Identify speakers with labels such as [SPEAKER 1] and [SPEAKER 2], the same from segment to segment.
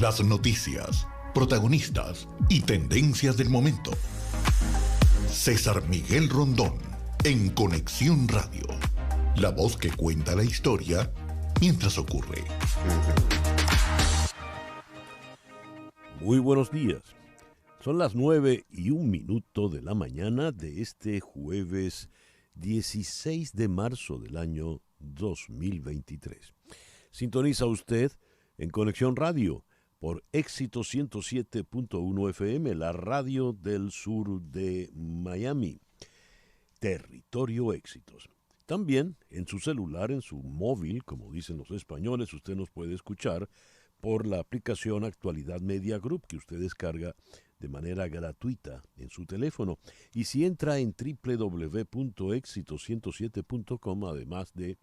[SPEAKER 1] Las noticias, protagonistas y tendencias del momento. César Miguel Rondón, en Conexión Radio. La voz que cuenta la historia mientras ocurre.
[SPEAKER 2] Muy buenos días. Son las 9:01 de la mañana de este jueves 16 de marzo del año 2023. Sintoniza usted en Conexión Radio por Éxito 107.1 FM, la radio del sur de Miami. Territorio Éxitos. También en su celular, en su móvil, como dicen los españoles, usted nos puede escuchar por la aplicación Actualidad Media Group que usted descarga de manera gratuita en su teléfono. Y si entra en www.exito107.com, además de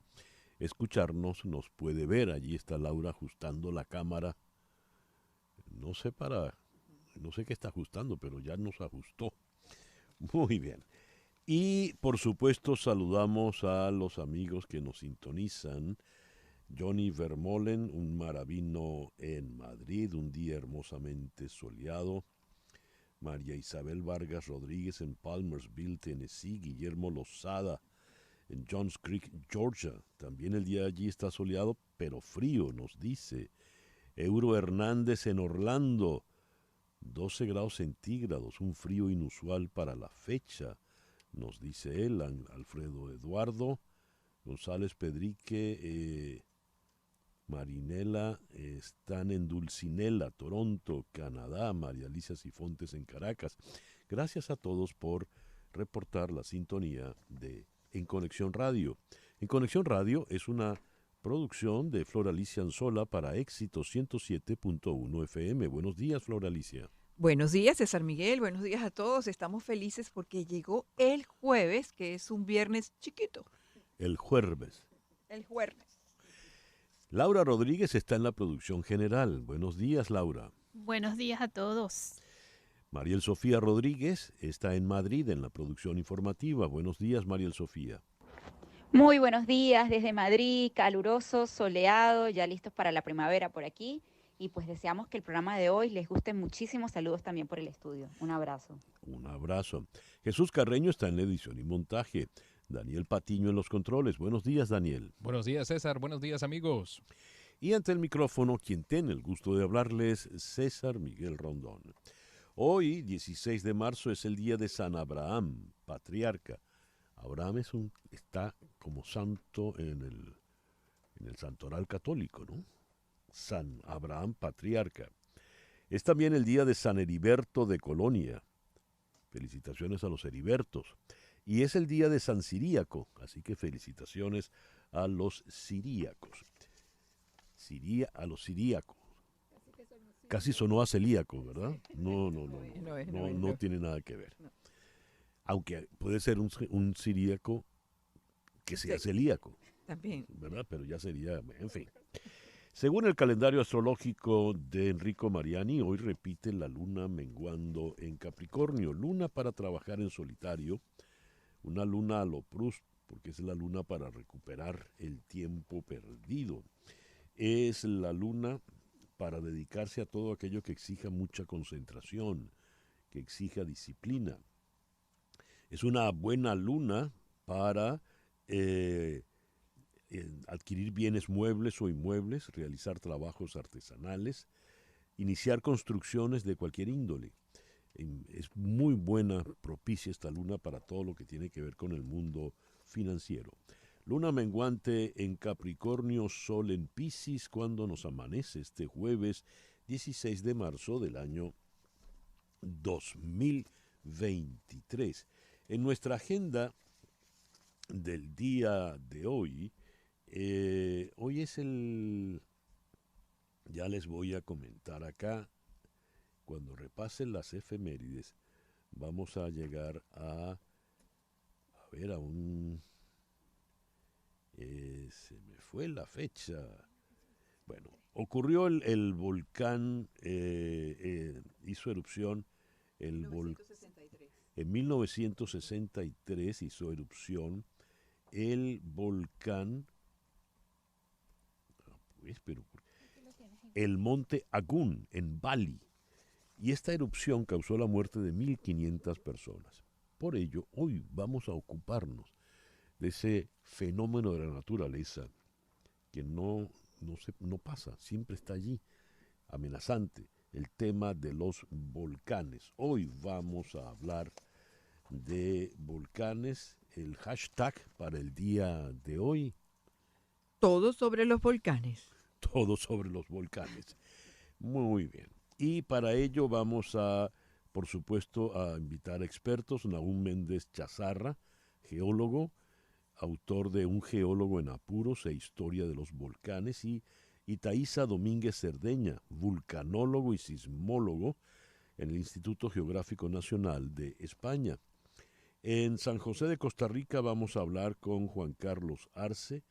[SPEAKER 2] escucharnos, nos puede ver. Allí está Laura ajustando la cámara. No sé qué está ajustando, pero ya nos ajustó. Muy bien. Y por supuesto saludamos a los amigos que nos sintonizan. Johnny Vermolen, un maravino en Madrid, un día hermosamente soleado. María Isabel Vargas Rodríguez en Palmersville, Tennessee. Guillermo Lozada en Johns Creek, Georgia. También el día allí está soleado, pero frío, nos dice. Euro Hernández en Orlando, 12 grados centígrados, un frío inusual para la fecha, nos dice él. Alfredo Eduardo González Pedrique, Marinela, están en Dulcinella, Toronto, Canadá. María Alicia Cifontes en Caracas. Gracias a todos por reportar la sintonía de En Conexión Radio. En Conexión Radio es una producción de Flor Alicia Anzola para Éxito 107.1 FM. Buenos días, Flor Alicia.
[SPEAKER 3] Buenos días, César Miguel. Buenos días a todos. Estamos felices porque llegó el jueves, que es un viernes chiquito.
[SPEAKER 2] El jueves.
[SPEAKER 3] El jueves.
[SPEAKER 2] Laura Rodríguez está en la producción general. Buenos días, Laura.
[SPEAKER 4] Buenos días a todos.
[SPEAKER 2] Mariel Sofía Rodríguez está en Madrid en la producción informativa. Buenos días, Mariel Sofía.
[SPEAKER 5] Muy buenos días desde Madrid, caluroso, soleado, ya listos para la primavera por aquí. Y pues deseamos que el programa de hoy les guste muchísimo. Saludos también por el estudio. Un abrazo.
[SPEAKER 2] Un abrazo. Jesús Carreño está en la edición y montaje. Daniel Patiño en los controles. Buenos días, Daniel.
[SPEAKER 6] Buenos días, César. Buenos días, amigos.
[SPEAKER 2] Y ante el micrófono, quien tiene el gusto de hablarles, César Miguel Rondón. Hoy, 16 de marzo, es el día de San Abraham, patriarca. Abraham está como santo en el santoral católico, ¿no? San Abraham, patriarca. Es también el día de San Heriberto de Colonia. Felicitaciones a los heribertos. Y es el día de San Ciríaco, así que felicitaciones a los ciríacos. A los ciríacos. Casi sonó a celíaco, ¿verdad? No tiene nada que ver. Aunque puede ser un ciríaco que sea celíaco.
[SPEAKER 3] También.
[SPEAKER 2] ¿Verdad? Pero ya sería, en fin. Según el calendario astrológico de Enrico Mariani, hoy repite la luna menguando en Capricornio. Luna para trabajar en solitario. Una luna a lo Proust, porque es la luna para recuperar el tiempo perdido. Es la luna para dedicarse a todo aquello que exija mucha concentración, que exija disciplina. Es una buena luna para adquirir bienes muebles o inmuebles, realizar trabajos artesanales, iniciar construcciones de cualquier índole. Es muy buena, propicia esta luna para todo lo que tiene que ver con el mundo financiero. Luna menguante en Capricornio, Sol en Piscis, cuando nos amanece este jueves 16 de marzo del año 2023. En nuestra agenda del día de hoy, hoy es ya les voy a comentar acá, cuando repasen las efemérides, vamos a llegar a se me fue la fecha. Bueno, ocurrió el volcán, hizo erupción en 1963 hizo erupción el volcán. Pues, pero el monte Agun en Bali. Y esta erupción causó la muerte de 1.500 personas. Por ello, hoy vamos a ocuparnos de ese fenómeno de la naturaleza que no pasa, siempre está allí, amenazante, el tema de los volcanes. Hoy vamos a hablar de volcanes, el hashtag para el día de hoy,
[SPEAKER 3] Todo sobre los volcanes.
[SPEAKER 2] todo sobre los volcanes. Muy bien. Y para ello vamos a, por supuesto, a invitar a expertos. Nahum Méndez Chazarra, geólogo, autor de Un geólogo en apuros e historia de los volcanes, y Thaisa Domínguez Cerdeña, vulcanólogo y sismólogo en el Instituto Geográfico Nacional de España. En San José de Costa Rica vamos a hablar con Juan Carlos Arce,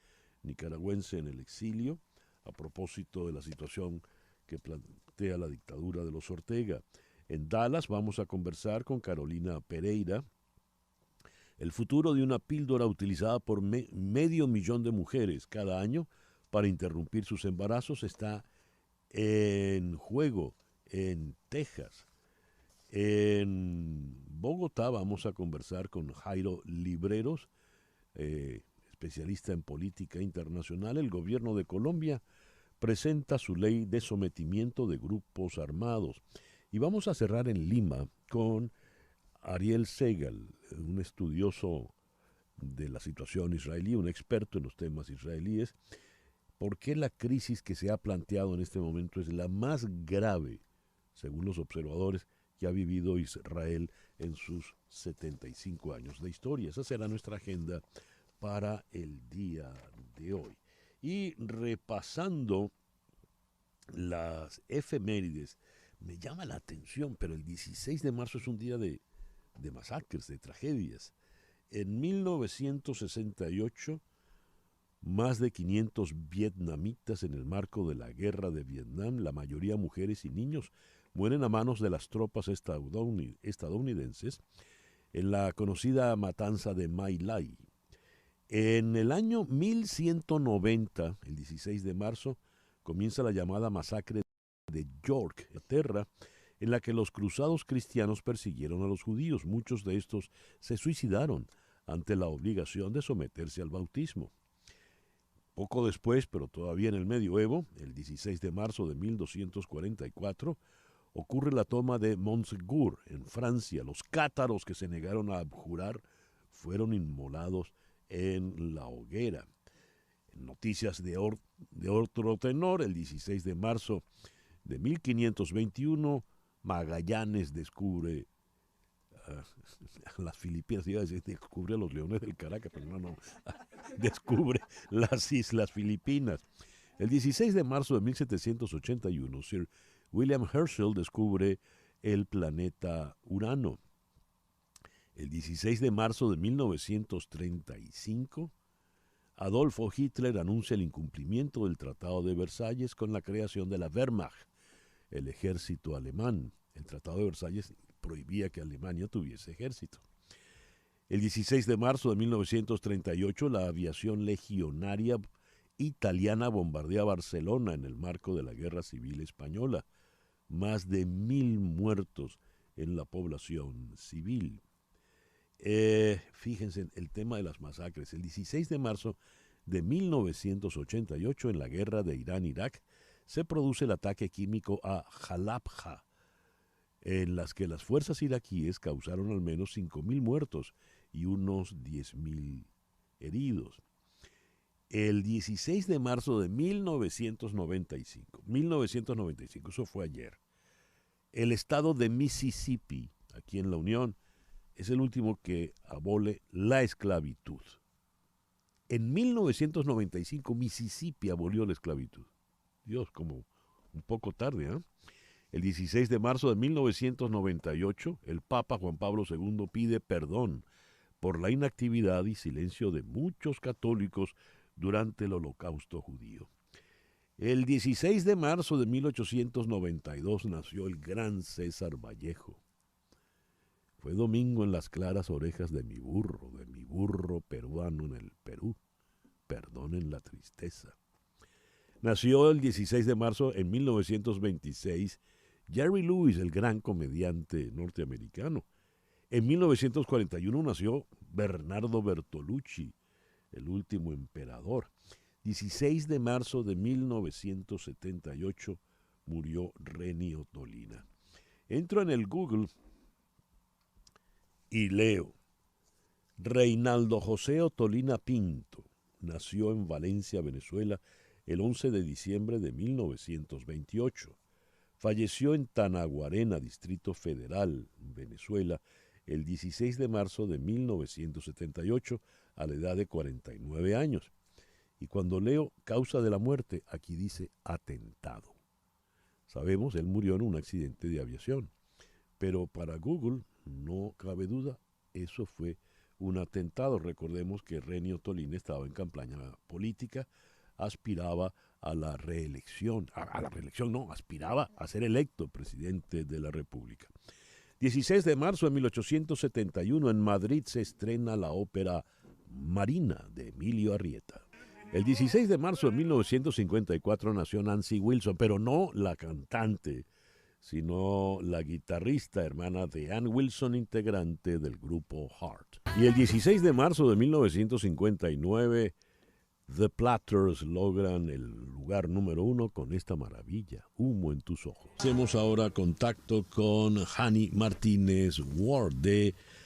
[SPEAKER 2] nicaragüense en el exilio, a propósito de la situación que plantea la dictadura de los Ortega. En Dallas vamos a conversar con Carolina Pereira. El futuro de una píldora utilizada por medio millón de mujeres cada año para interrumpir sus embarazos está en juego en Texas. En Bogotá vamos a conversar con Jairo Libreros, especialista en política internacional. El gobierno de Colombia presenta su ley de sometimiento de grupos armados. Y vamos a cerrar en Lima con Ariel Segal, un estudioso de la situación israelí, un experto en los temas israelíes. ¿Por qué la crisis que se ha planteado en este momento es la más grave, según los observadores, que ha vivido Israel en sus 75 años de historia? Esa será nuestra agenda para el día de hoy. Y repasando las efemérides, me llama la atención, pero el 16 de marzo es un día de masacres, de tragedias. En 1968, más de 500 vietnamitas en el marco de la guerra de Vietnam, la mayoría mujeres y niños, mueren a manos de las tropas estadounidenses en la conocida matanza de My Lai. En el año 1190, el 16 de marzo, comienza la llamada masacre de York, Inglaterra, en la que los cruzados cristianos persiguieron a los judíos. Muchos de estos se suicidaron ante la obligación de someterse al bautismo. Poco después, pero todavía en el medioevo, el 16 de marzo de 1244, ocurre la toma de Montségur, en Francia. Los cátaros que se negaron a abjurar fueron inmolados en la hoguera. En noticias de otro tenor, el 16 de marzo de 1521, Magallanes descubre las Filipinas, iba a decir, descubre a los leones del Caracas, pero no, descubre las Islas Filipinas. El 16 de marzo de 1781, Sir William Herschel descubre el planeta Urano. El 16 de marzo de 1935, Adolfo Hitler anuncia el incumplimiento del Tratado de Versalles con la creación de la Wehrmacht, el ejército alemán. El Tratado de Versalles prohibía que Alemania tuviese ejército. El 16 de marzo de 1938, la aviación legionaria italiana bombardea Barcelona en el marco de la Guerra Civil Española. Más de 1.000 muertos en la población civil. Fíjense el tema de las masacres. El 16 de marzo de 1988, en la guerra de Irán-Irak, se produce el ataque químico a Halabja, en las que las fuerzas iraquíes causaron al menos 5.000 muertos y unos 10.000 heridos. El 16 de marzo de 1995, eso fue ayer, el estado de Mississippi, aquí en la Unión, es el último que abole la esclavitud. En 1995, Mississippi abolió la esclavitud. Dios, como un poco tarde, ¿eh? El 16 de marzo de 1998, el Papa Juan Pablo II pide perdón por la inactividad y silencio de muchos católicos durante el Holocausto judío. El 16 de marzo de 1892 nació el gran César Vallejo. Fue domingo en las claras orejas de mi burro peruano en el Perú. Perdonen la tristeza. Nació el 16 de marzo en 1926 Jerry Lewis, el gran comediante norteamericano. En 1941 nació Bernardo Bertolucci, el último emperador. 16 de marzo de 1978 murió Renio Tolina. Entro en el Google y leo: Reinaldo José Otolina Pinto nació en Valencia, Venezuela, el 11 de diciembre de 1928. Falleció en Tanaguarena, Distrito Federal, Venezuela, el 16 de marzo de 1978, a la edad de 49 años. Y cuando leo causa de la muerte, aquí dice atentado. Sabemos, él murió en un accidente de aviación. Pero para Google, no cabe duda, eso fue un atentado. Recordemos que Renio Tolina estaba en campaña política, aspiraba a la reelección. Aspiraba a ser electo presidente de la República. 16 de marzo de 1871 en Madrid se estrena la ópera Marina de Emilio Arrieta. El 16 de marzo de 1954 nació Nancy Wilson, pero no la cantante, sino la guitarrista hermana de Ann Wilson, integrante del grupo Heart. Y el 16 de marzo de 1959, The Platters logran el lugar número 1 con esta maravilla, Humo en tus ojos. Hacemos ahora contacto con Hani Martínez Ward,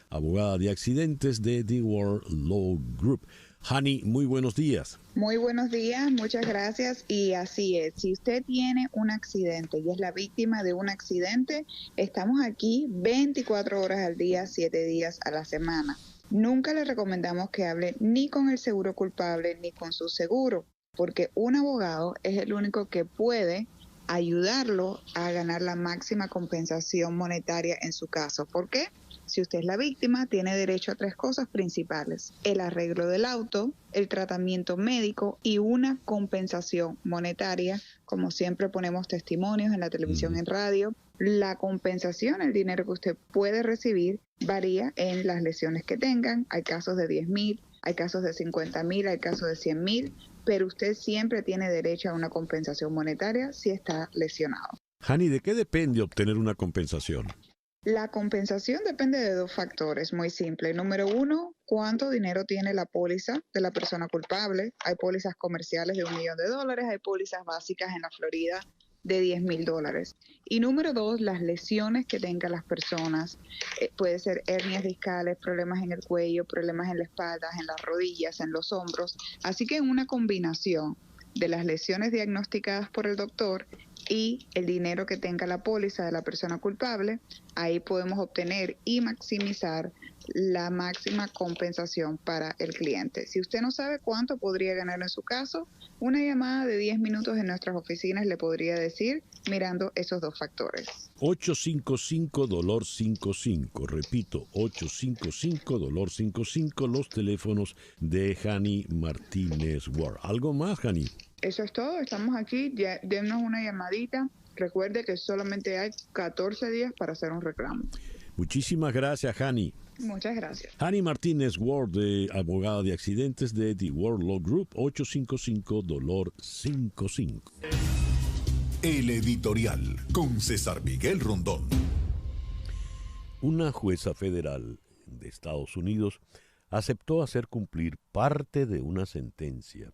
[SPEAKER 2] abogada de accidentes de The Ward Law Group. Hani, muy buenos días.
[SPEAKER 7] Muy buenos días, muchas gracias. Y así es, si usted tiene un accidente y es la vícima de un accidente, estamos aquí 24 horas al día, 7 días a la semana. Nunca le recomendamos que hable ni con el seguro culpable ni con su seguro, porque un abogado es el único que puede ayudarlo a ganar la máxima compensación monetaria en su caso. ¿Por qué? Si usted es la víctima, tiene derecho a 3 cosas principales: el arreglo del auto, el tratamiento médico y una compensación monetaria. Como siempre ponemos testimonios en la televisión, en radio. La compensación, el dinero que usted puede recibir, varía en las lesiones que tengan. Hay casos de 10,000, hay casos de 50,000, hay casos de 100,000, pero usted siempre tiene derecho a una compensación monetaria si está lesionado.
[SPEAKER 2] Hani, ¿de qué depende obtener una compensación?
[SPEAKER 7] La compensación depende de 2 factores, muy simple. Número 1, cuánto dinero tiene la póliza de la persona culpable. Hay pólizas comerciales de $1 millón, hay pólizas básicas en la Florida de $10,000. Y número 2, las lesiones que tengan las personas. Puede ser hernias discales, problemas en el cuello, problemas en la espalda, en las rodillas, en los hombros. Así que en una combinación de las lesiones diagnosticadas por el doctor y el dinero que tenga la póliza de la persona culpable, ahí podemos obtener y maximizar la máxima compensación para el cliente. Si usted no sabe cuánto podría ganar en su caso, una llamada de 10 minutos en nuestras oficinas le podría decir, mirando esos 2 factores.
[SPEAKER 2] 855-DOLOR-55. Repito, 855-DOLOR-55, los teléfonos de Hani Martínez Ward. ¿Algo más, Hani?
[SPEAKER 7] Eso es todo, estamos aquí, ya, dennos una llamadita. Recuerde que solamente hay 14 días para hacer un reclamo.
[SPEAKER 2] Muchísimas gracias, Hani.
[SPEAKER 7] Muchas gracias.
[SPEAKER 2] Hani Martínez Ward, abogada de accidentes de The Ward Law Group, 855-DOLOR-55.
[SPEAKER 1] El editorial con César Miguel Rondón.
[SPEAKER 2] Una jueza federal de Estados Unidos aceptó hacer cumplir parte de una sentencia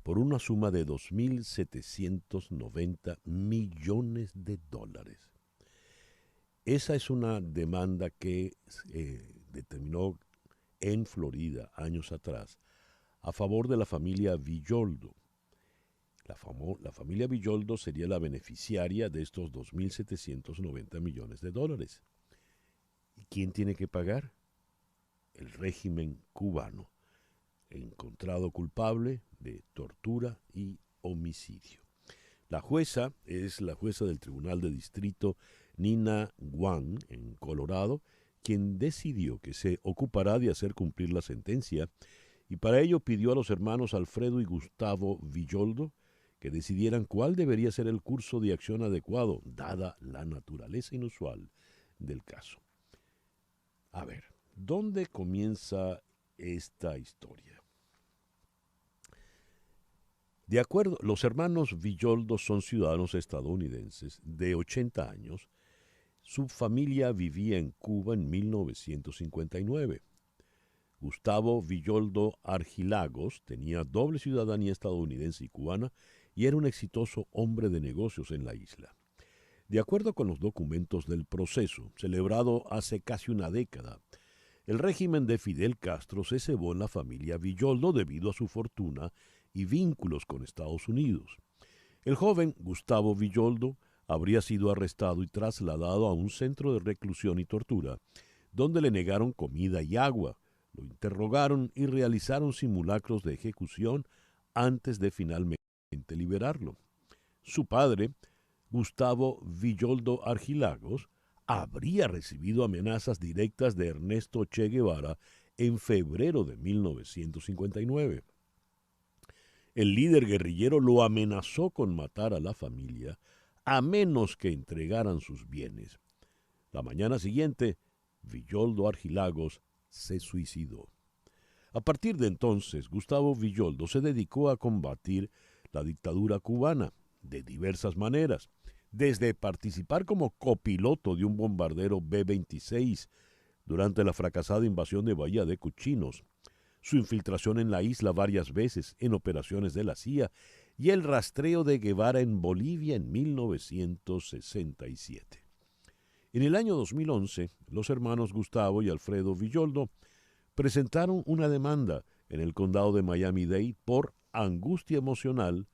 [SPEAKER 2] por una suma de $2.790 millones. Esa es una demanda que determinó en Florida años atrás a favor de la familia Villoldo. La familia Villoldo sería la beneficiaria de estos $2.790 millones. ¿Y quién tiene que pagar? El régimen cubano, encontrado culpable de tortura y homicidio. La jueza es la jueza del Tribunal de Distrito Nina Wang, en Colorado, quien decidió que se ocupará de hacer cumplir la sentencia, y para ello pidió a los hermanos Alfredo y Gustavo Villoldo que decidieran cuál debería ser el curso de acción adecuado, dada la naturaleza inusual del caso. A ver, ¿dónde comienza esta historia? De acuerdo, los hermanos Villoldo son ciudadanos estadounidenses de 80 años. Su familia vivía en Cuba en 1959. Gustavo Villoldo Argilagos tenía doble ciudadanía estadounidense y cubana y era un exitoso hombre de negocios en la isla. De acuerdo con los documentos del proceso, celebrado hace casi una década, el régimen de Fidel Castro se cebó en la familia Villoldo debido a su fortuna y vínculos con Estados Unidos. El joven Gustavo Villoldo habría sido arrestado y trasladado a un centro de reclusión y tortura, donde le negaron comida y agua, lo interrogaron y realizaron simulacros de ejecución antes de finalmente liberarlo. Su padre, Gustavo Villoldo Argilagos, habría recibido amenazas directas de Ernesto Che Guevara en febrero de 1959. El líder guerrillero lo amenazó con matar a la familia a menos que entregaran sus bienes. La mañana siguiente, Villoldo Argilagos se suicidó. A partir de entonces, Gustavo Villoldo se dedicó a combatir la dictadura cubana de diversas maneras, desde participar como copiloto de un bombardero B-26 durante la fracasada invasión de Bahía de Cochinos, su infiltración en la isla varias veces en operaciones de la CIA y el rastreo de Guevara en Bolivia en 1967. En el año 2011, los hermanos Gustavo y Alfredo Villoldo presentaron una demanda en el condado de Miami-Dade por angustia emocional,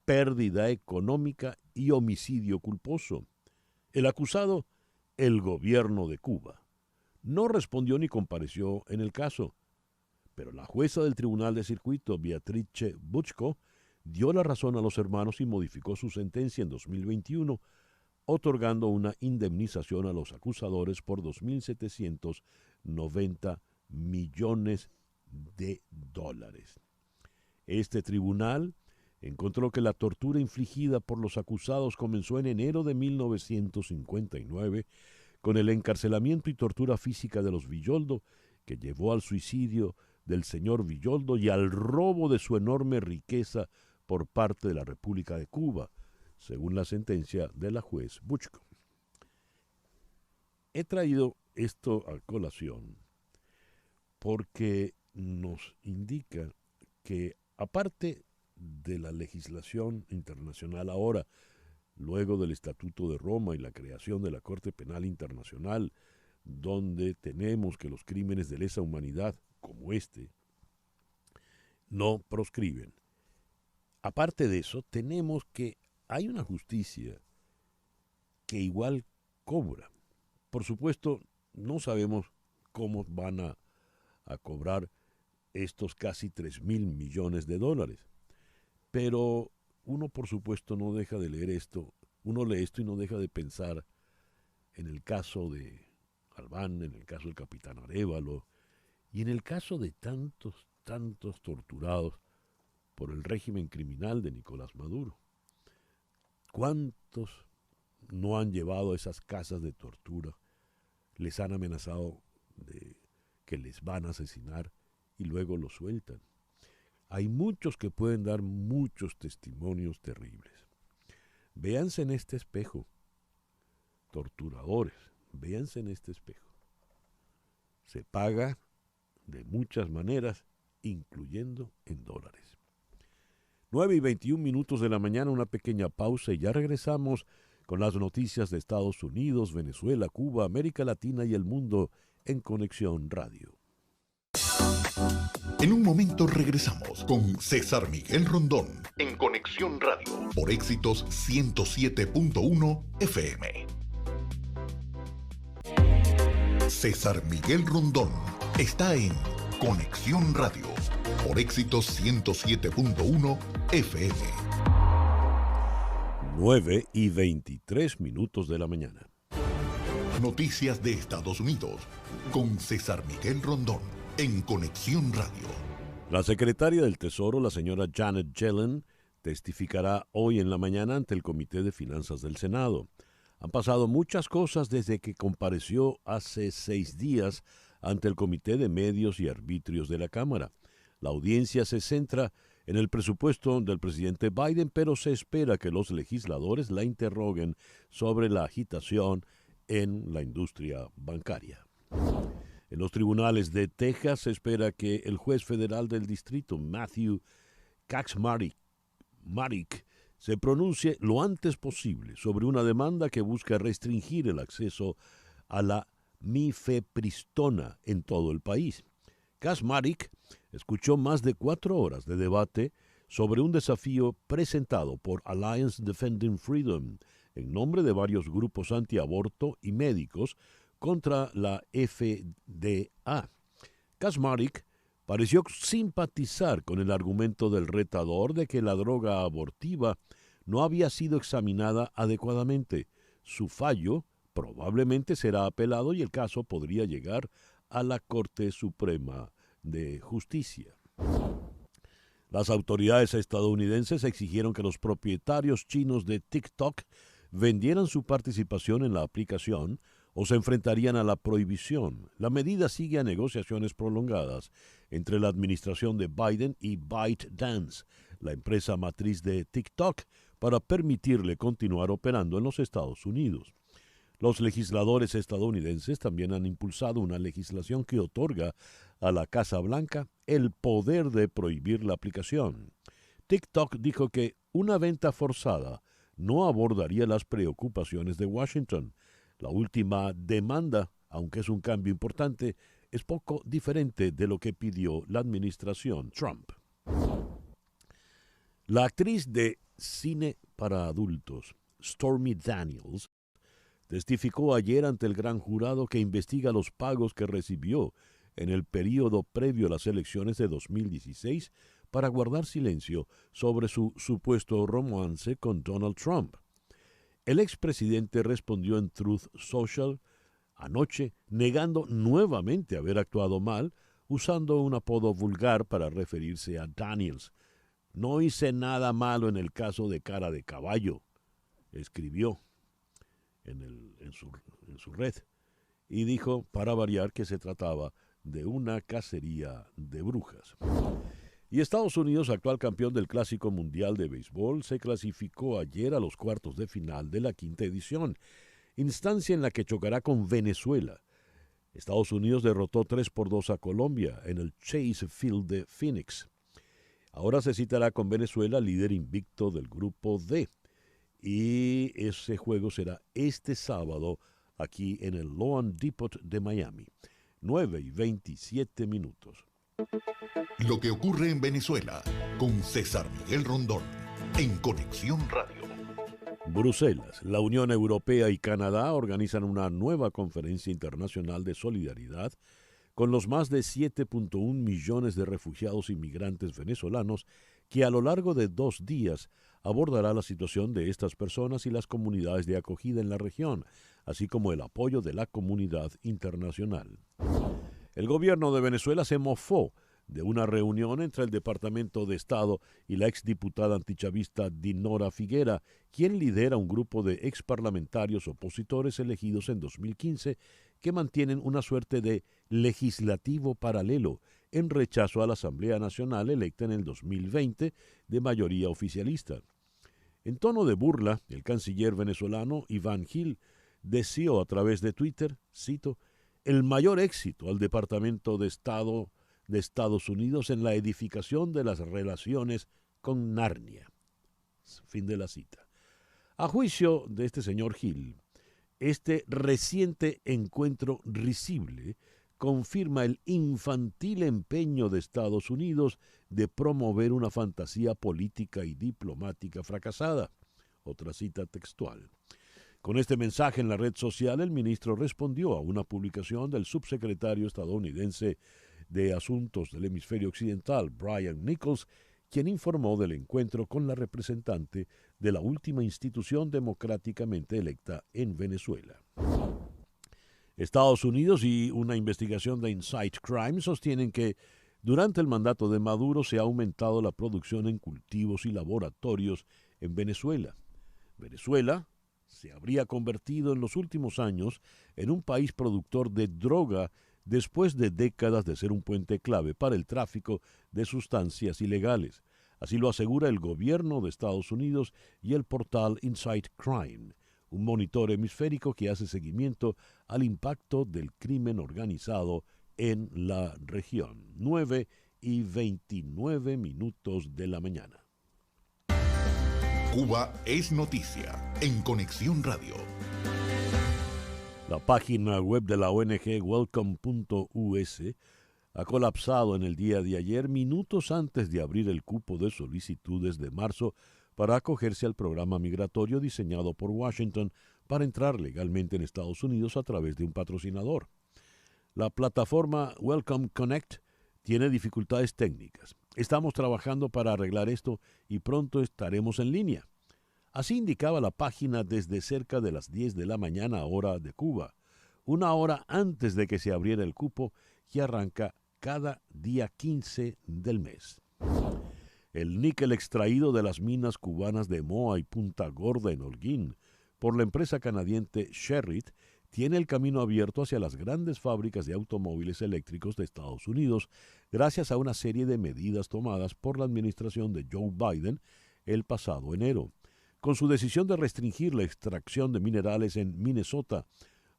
[SPEAKER 2] pérdida económica y homicidio culposo. El acusado, el gobierno de Cuba, no respondió ni compareció en el caso, pero la jueza del Tribunal de Circuito, Beatrice Buchko, dio la razón a los hermanos y modificó su sentencia en 2021, otorgando una indemnización a los acusadores por $2.790 millones. Este tribunal encontró que la tortura infligida por los acusados comenzó en enero de 1959 con el encarcelamiento y tortura física de los Villoldo, que llevó al suicidio del señor Villoldo y al robo de su enorme riqueza por parte de la República de Cuba, según la sentencia de la juez Buchko. He traído esto a colación porque nos indica que, aparte de la legislación internacional ahora, luego del Estatuto de Roma y la creación de la Corte Penal Internacional, donde tenemos que los crímenes de lesa humanidad, como este, no proscriben. Aparte de eso, tenemos que hay una justicia que igual cobra. Por supuesto, no sabemos cómo van a cobrar estos casi 3.000 millones de dólares. Pero uno, por supuesto, no deja de leer esto. Uno lee esto y no deja de pensar en el caso de Albán, en el caso del capitán Arévalo y en el caso de tantos torturados por el régimen criminal de Nicolás Maduro. ¿Cuántos no han llevado a esas casas de tortura? Les han amenazado de que les van a asesinar y luego los sueltan. Hay muchos que pueden dar muchos testimonios terribles. Véanse en este espejo, torturadores, véanse en este espejo. Se paga de muchas maneras, incluyendo en dólares. 9:21 de la mañana, una pequeña pausa y ya regresamos con las noticias de Estados Unidos, Venezuela, Cuba, América Latina y el mundo en Conexión Radio.
[SPEAKER 1] En un momento regresamos con César Miguel Rondón en Conexión Radio por Éxitos 107.1 FM. César Miguel Rondón está en Conexión Radio por Éxitos 107.1 FM.
[SPEAKER 2] 9:23 de la mañana.
[SPEAKER 1] Noticias de Estados Unidos con César Miguel Rondón en Conexión Radio.
[SPEAKER 2] La secretaria del Tesoro, la señora Janet Yellen, testificará hoy en la mañana ante el Comité de Finanzas del Senado. Han pasado muchas cosas desde que compareció hace 6 días ante el Comité de Medios y Arbitrios de la Cámara. La audiencia se centra en el presupuesto del presidente Biden, pero se espera que los legisladores la interroguen sobre la agitación en la industria bancaria. En los tribunales de Texas se espera que el juez federal del distrito, Matthew Kacsmaryk, se pronuncie lo antes posible sobre una demanda que busca restringir el acceso a la mifepristona en todo el país. Kacsmaryk escuchó más de 4 horas de debate sobre un desafío presentado por Alliance Defending Freedom en nombre de varios grupos antiaborto y médicos contra la FDA. Kacsmaryk pareció simpatizar con el argumento del retador de que la droga abortiva no había sido examinada adecuadamente. Su fallo probablemente será apelado y el caso podría llegar a la Corte Suprema de Justicia. Las autoridades estadounidenses exigieron que los propietarios chinos de TikTok vendieran su participación en la aplicación o se enfrentarían a la prohibición. La medida sigue a negociaciones prolongadas entre la administración de Biden y ByteDance, la empresa matriz de TikTok, para permitirle continuar operando en los Estados Unidos. Los legisladores estadounidenses también han impulsado una legislación que otorga a la Casa Blanca el poder de prohibir la aplicación. TikTok dijo que una venta forzada no abordaría las preocupaciones de Washington. La última demanda, aunque es un cambio importante, es poco diferente de lo que pidió la administración Trump. La actriz de cine para adultos, Stormy Daniels, testificó ayer ante el gran jurado que investiga los pagos que recibió en el período previo a las elecciones de 2016 para guardar silencio sobre su supuesto romance con Donald Trump. El expresidente respondió en Truth Social anoche negando nuevamente haber actuado mal, usando un apodo vulgar para referirse a Daniels. No hice nada malo en el caso de Cara de Caballo, escribió en su red, y dijo, para variar, que se trataba de una cacería de brujas. Y Estados Unidos, actual campeón del Clásico Mundial de Béisbol, se clasificó ayer a los cuartos de final de la 5ª edición, instancia en la que chocará con Venezuela. Estados Unidos derrotó 3-2 a Colombia en el Chase Field de Phoenix. Ahora se citará con Venezuela, líder invicto del Grupo D. Y ese juego será este sábado aquí en el Loan Depot de Miami. 9:27.
[SPEAKER 1] Lo que ocurre en Venezuela con César Miguel Rondón en Conexión Radio.
[SPEAKER 2] Bruselas, la Unión Europea y Canadá organizan una nueva conferencia internacional de solidaridad con los más de 7.1 millones de refugiados y migrantes venezolanos que a lo largo de 2 días abordará la situación de estas personas y las comunidades de acogida en la región, así como el apoyo de la comunidad internacional. El gobierno de Venezuela se mofó de una reunión entre el Departamento de Estado y la exdiputada antichavista Dinora Figuera, quien lidera un grupo de exparlamentarios opositores elegidos en 2015 que mantienen una suerte de legislativo paralelo en rechazo a la Asamblea Nacional electa en el 2020 de mayoría oficialista. En tono de burla, el canciller venezolano Iván Gil deseó a través de Twitter, cito, el mayor éxito al Departamento de Estado de Estados Unidos en la edificación de las relaciones con Narnia. Fin de la cita. A juicio de este señor Gil, este reciente encuentro risible confirma el infantil empeño de Estados Unidos de promover una fantasía política y diplomática fracasada. Otra cita textual. Con este mensaje en la red social, el ministro respondió a una publicación del subsecretario estadounidense de Asuntos del Hemisferio Occidental, Brian Nichols, quien informó del encuentro con la representante de la última institución democráticamente electa en Venezuela. Estados Unidos y una investigación de Insight Crime sostienen que durante el mandato de Maduro se ha aumentado la producción en cultivos y laboratorios en Venezuela. Venezuela se habría convertido en los últimos años en un país productor de droga después de décadas de ser un puente clave para el tráfico de sustancias ilegales. Así lo asegura el gobierno de Estados Unidos y el portal Inside Crime, un monitor hemisférico que hace seguimiento al impacto del crimen organizado en la región. 9:29 de la mañana.
[SPEAKER 1] Cuba es noticia en Conexión Radio.
[SPEAKER 2] La página web de la ONG Welcome.us ha colapsado en el día de ayer, minutos antes de abrir el cupo de solicitudes de marzo para acogerse al programa migratorio diseñado por Washington para entrar legalmente en Estados Unidos a través de un patrocinador. La plataforma Welcome Connect tiene dificultades técnicas. Estamos trabajando para arreglar esto y pronto estaremos en línea. Así indicaba la página desde cerca de las 10 de la mañana hora de Cuba, una hora antes de que se abriera el cupo que arranca cada día 15 del mes. El níquel extraído de las minas cubanas de Moa y Punta Gorda en Holguín por la empresa canadiense Sherritt tiene el camino abierto hacia las grandes fábricas de automóviles eléctricos de Estados Unidos gracias a una serie de medidas tomadas por la administración de Joe Biden el pasado enero. Con su decisión de restringir la extracción de minerales en Minnesota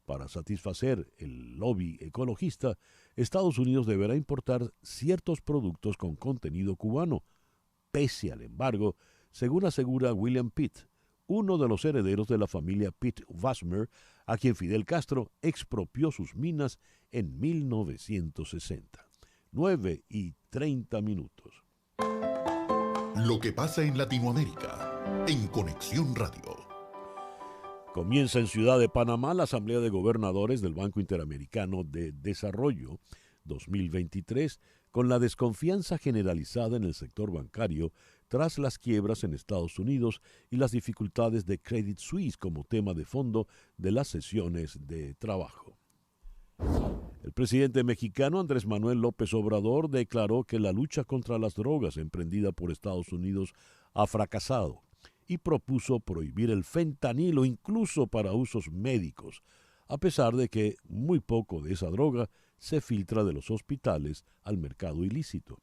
[SPEAKER 2] para satisfacer el lobby ecologista, Estados Unidos deberá importar ciertos productos con contenido cubano, pese al embargo, según asegura William Pitt, uno de los herederos de la familia Pitt-Wasmer, a quien Fidel Castro expropió sus minas en 1960. 9:30.
[SPEAKER 1] Lo que pasa en Latinoamérica, en Conexión Radio.
[SPEAKER 2] Comienza en Ciudad de Panamá la Asamblea de Gobernadores del Banco Interamericano de Desarrollo 2023, con la desconfianza generalizada en el sector bancario tras las quiebras en Estados Unidos y las dificultades de Credit Suisse como tema de fondo de las sesiones de trabajo. El presidente mexicano Andrés Manuel López Obrador declaró que la lucha contra las drogas emprendida por Estados Unidos ha fracasado y propuso prohibir el fentanilo incluso para usos médicos, a pesar de que muy poco de esa droga se filtra de los hospitales al mercado ilícito.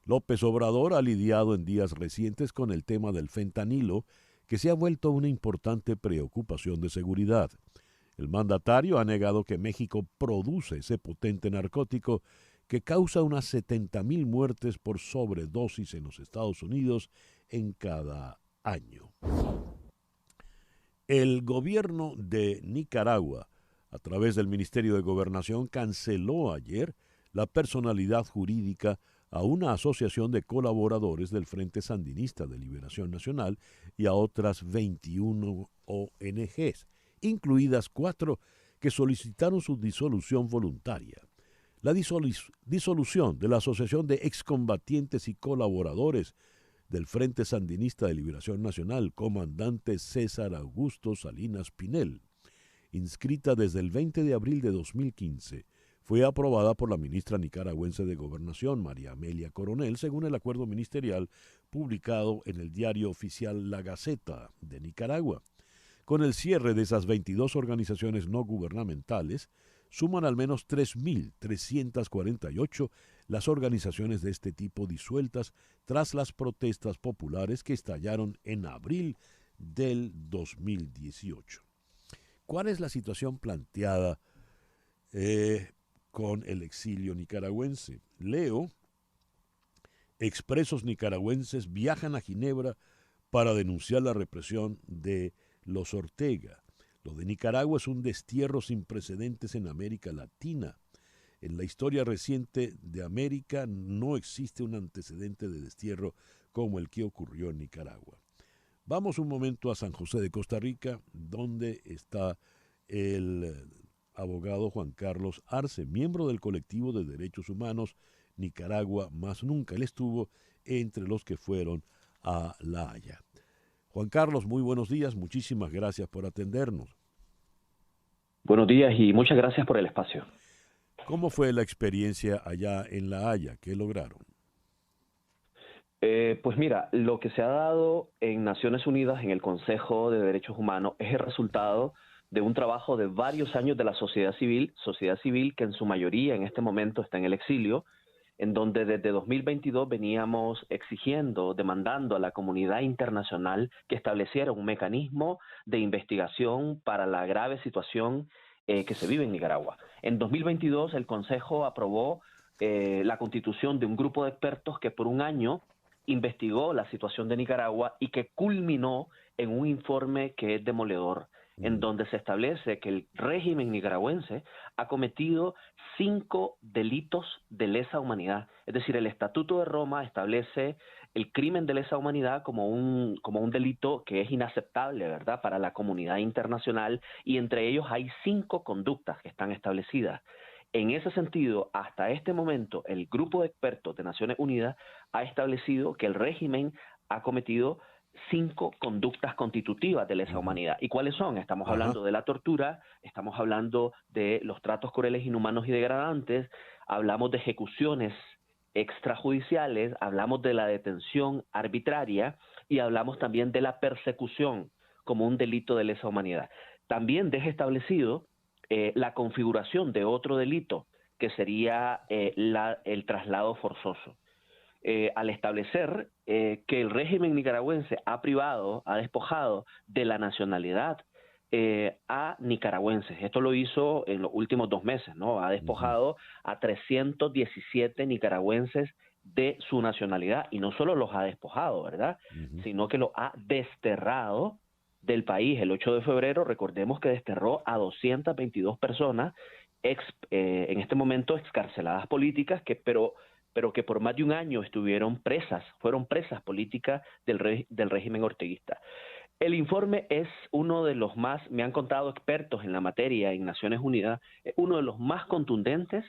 [SPEAKER 2] López Obrador ha lidiado en días recientes con el tema del fentanilo, que se ha vuelto una importante preocupación de seguridad. El mandatario ha negado que México produce ese potente narcótico que causa unas 70,000 muertes por sobredosis en los Estados Unidos en cada año. El gobierno de Nicaragua, a través del Ministerio de Gobernación, canceló ayer la personalidad jurídica a una asociación de colaboradores del Frente Sandinista de Liberación Nacional y a otras 21 ONGs, incluidas 4 que solicitaron su disolución voluntaria. La disolución de la Asociación de Excombatientes y Colaboradores del Frente Sandinista de Liberación Nacional, comandante César Augusto Salinas Pinel, inscrita desde el 20 de abril de 2015, fue aprobada por la ministra nicaragüense de Gobernación, María Amelia Coronel, según el acuerdo ministerial publicado en el diario oficial La Gaceta de Nicaragua. Con el cierre de esas 22 organizaciones no gubernamentales, suman al menos 3.348 las organizaciones de este tipo disueltas tras las protestas populares que estallaron en abril del 2018. ¿Cuál es la situación planteada con el exilio nicaragüense? Leo: expresos nicaragüenses viajan a Ginebra para denunciar la represión de los Ortega. Lo de Nicaragua es un destierro sin precedentes en América Latina. En la historia reciente de América no existe un antecedente de destierro como el que ocurrió en Nicaragua. Vamos un momento a San José de Costa Rica, donde está el abogado Juan Carlos Arce, miembro del colectivo de derechos humanos Nicaragua Más Nunca. Él estuvo entre los que fueron a La Haya. Juan Carlos, muy buenos días, muchísimas gracias por atendernos.
[SPEAKER 8] Buenos días y muchas gracias por el espacio.
[SPEAKER 2] ¿Cómo fue la experiencia allá en La Haya? ¿Qué lograron?
[SPEAKER 8] Pues mira, lo que se ha dado en Naciones Unidas, en el Consejo de Derechos Humanos, es el resultado de un trabajo de varios años de la sociedad civil que en su mayoría en este momento está en el exilio, en donde desde 2022 veníamos exigiendo, demandando a la comunidad internacional que estableciera un mecanismo de investigación para la grave situación que se vive en Nicaragua. En 2022 el Consejo aprobó la constitución de un grupo de expertos que por un año investigó la situación de Nicaragua y que culminó en un informe que es demoledor, en donde se establece que el régimen nicaragüense ha cometido 5 delitos de lesa humanidad. Es decir, el Estatuto de Roma establece el crimen de lesa humanidad como un delito que es inaceptable, ¿verdad?, para la comunidad internacional, y entre ellos hay 5 conductas que están establecidas. En ese sentido, hasta este momento, el grupo de expertos de Naciones Unidas ha establecido que el régimen ha cometido 5 conductas constitutivas de lesa humanidad. ¿Y cuáles son? Estamos hablando de la tortura, estamos hablando de los tratos crueles, inhumanos y degradantes, hablamos de ejecuciones extrajudiciales, hablamos de la detención arbitraria y hablamos también de la persecución como un delito de lesa humanidad. También deja establecido la configuración de otro delito, que sería el traslado forzoso. Al establecer que el régimen nicaragüense ha despojado de la nacionalidad a nicaragüenses. Esto lo hizo en los últimos 2 meses, ¿no? Ha despojado a 317 nicaragüenses de su nacionalidad, y no solo los ha despojado, ¿verdad?, sino que los ha desterrado del país. El 8 de febrero, recordemos que desterró a 222 personas en este momento excarceladas políticas, pero que por más de un año fueron presas políticas del régimen orteguista. El informe es uno de los más, me han contado expertos en la materia en Naciones Unidas, uno de los más contundentes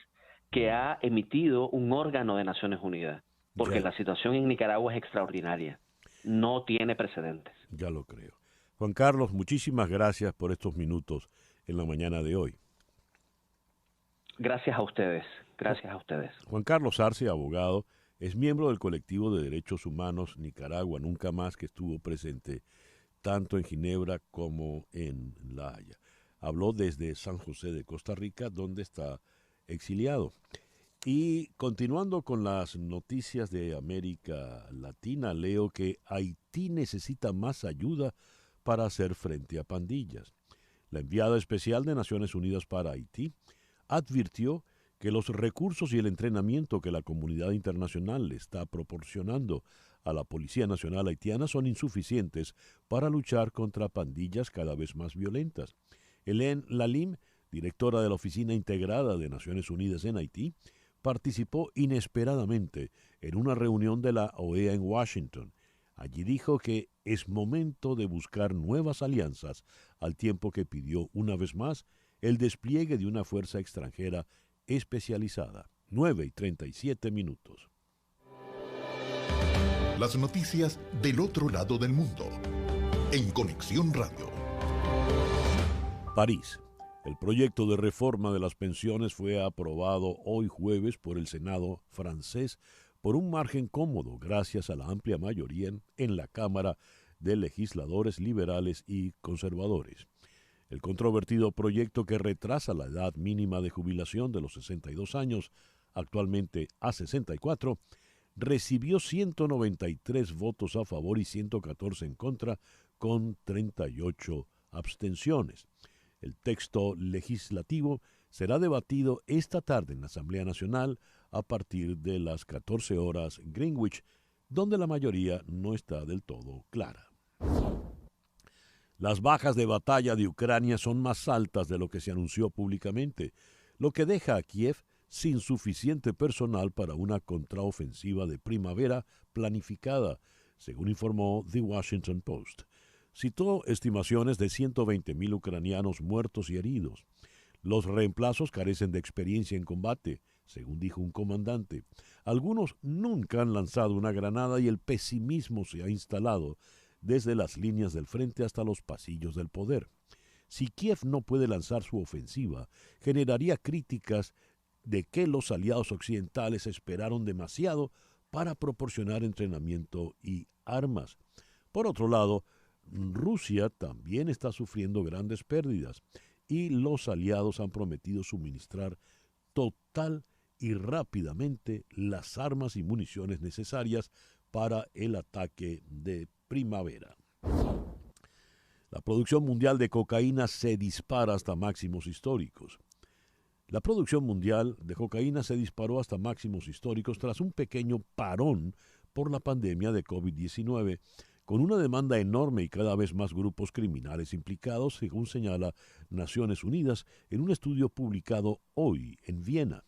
[SPEAKER 8] que ha emitido un órgano de Naciones Unidas, porque la situación en Nicaragua es extraordinaria, no tiene precedentes.
[SPEAKER 2] Ya lo creo. Juan Carlos, muchísimas gracias por estos minutos en la mañana de hoy.
[SPEAKER 8] Gracias a ustedes, gracias a ustedes.
[SPEAKER 2] Juan Carlos Arce, abogado, es miembro del colectivo de derechos humanos Nicaragua Nunca Más, que estuvo presente tanto en Ginebra como en La Haya. Habló desde San José de Costa Rica, donde está exiliado. Y continuando con las noticias de América Latina, leo que Haití necesita más ayuda para hacer frente a pandillas. La enviada especial de Naciones Unidas para Haití advirtió que los recursos y el entrenamiento que la comunidad internacional le está proporcionando a la Policía Nacional haitiana son insuficientes para luchar contra pandillas cada vez más violentas. Hélène Lalim, directora de la Oficina Integrada de Naciones Unidas en Haití, participó inesperadamente en una reunión de la OEA en Washington. Allí dijo que es momento de buscar nuevas alianzas, al tiempo que pidió una vez más el despliegue de una fuerza extranjera especializada. 9:37.
[SPEAKER 1] Las noticias del otro lado del mundo. En Conexión Radio.
[SPEAKER 2] París. El proyecto de reforma de las pensiones fue aprobado hoy jueves por el Senado francés por un margen cómodo, gracias a la amplia mayoría en la Cámara de legisladores liberales y conservadores. El controvertido proyecto, que retrasa la edad mínima de jubilación de los 62 años, actualmente a 64, recibió 193 votos a favor y 114 en contra, con 38 abstenciones. El texto legislativo será debatido esta tarde en la Asamblea Nacional a partir de las 14 horas Greenwich, donde la mayoría no está del todo clara. Las bajas de batalla de Ucrania son más altas de lo que se anunció públicamente, lo que deja a Kiev sin suficiente personal para una contraofensiva de primavera planificada, según informó The Washington Post. Citó estimaciones de 120.000 ucranianos muertos y heridos. Los reemplazos carecen de experiencia en combate, según dijo un comandante. Algunos nunca han lanzado una granada y el pesimismo se ha instalado desde las líneas del frente hasta los pasillos del poder. Si Kiev no puede lanzar su ofensiva, generaría críticas de que los aliados occidentales esperaron demasiado para proporcionar entrenamiento y armas. Por otro lado, Rusia también está sufriendo grandes pérdidas y los aliados han prometido suministrar total y rápidamente las armas y municiones necesarias para el ataque de primavera. La producción mundial de cocaína se dispara hasta máximos históricos. La producción mundial de cocaína se disparó hasta máximos históricos tras un pequeño parón por la pandemia de COVID-19, con una demanda enorme y cada vez más grupos criminales implicados, según señala Naciones Unidas en un estudio publicado hoy en Viena.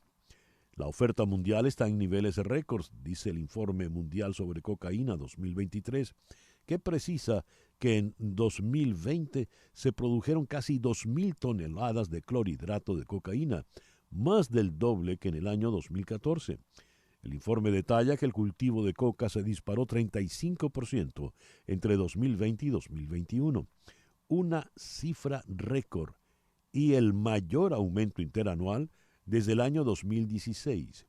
[SPEAKER 2] La oferta mundial está en niveles récords, dice el Informe Mundial sobre Cocaína 2023, que precisa que en 2020 se produjeron casi 2.000 toneladas de clorhidrato de cocaína, más del doble que en el año 2014. El informe detalla que el cultivo de coca se disparó 35% entre 2020 y 2021, una cifra récord y el mayor aumento interanual desde el año 2016.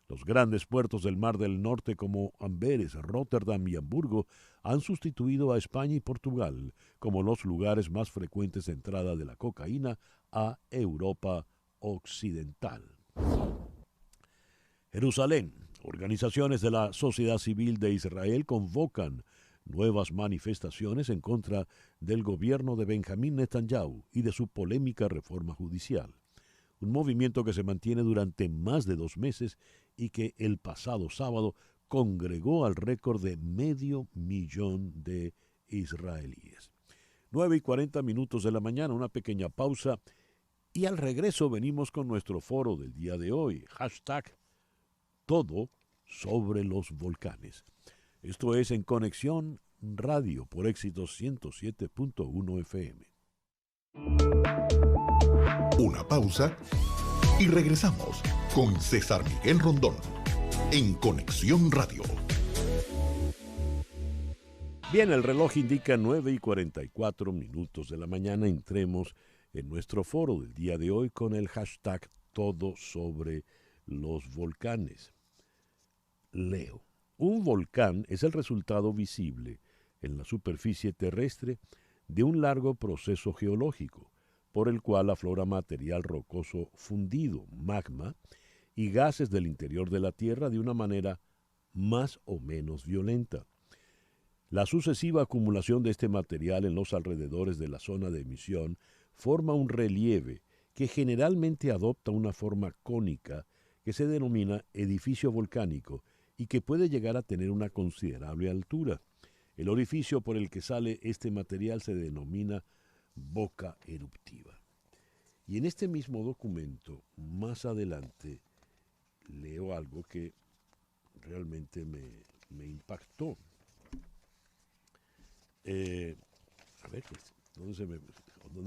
[SPEAKER 2] Los grandes puertos del Mar del Norte como Amberes, Róterdam y Hamburgo han sustituido a España y Portugal como los lugares más frecuentes de entrada de la cocaína a Europa Occidental. Jerusalén. Organizaciones de la sociedad civil de Israel convocan nuevas manifestaciones en contra del gobierno de Benjamín Netanyahu y de su polémica reforma judicial. Un movimiento que se mantiene durante más de 2 meses y que el pasado sábado congregó al récord de 500,000 de israelíes. 9:40 de la mañana, una pequeña pausa y al regreso venimos con nuestro foro del día de hoy, hashtag todo sobre los volcanes. Esto es En Conexión Radio por Éxitos 107.1 FM.
[SPEAKER 1] Una pausa y regresamos con César Miguel Rondón en Conexión Radio.
[SPEAKER 2] Bien, el reloj indica 9:44 de la mañana. Entremos en nuestro foro del día de hoy con el hashtag todo sobre los volcanes. Leo. Un volcán es el resultado visible en la superficie terrestre de un largo proceso geológico, por el cual aflora material rocoso fundido, magma, y gases del interior de la Tierra de una manera más o menos violenta. La sucesiva acumulación de este material en los alrededores de la zona de emisión forma un relieve que generalmente adopta una forma cónica que se denomina edificio volcánico y que puede llegar a tener una considerable altura. El orificio por el que sale este material se denomina boca eruptiva. Y en este mismo documento, más adelante, leo algo que realmente me impactó. A ver, ¿dónde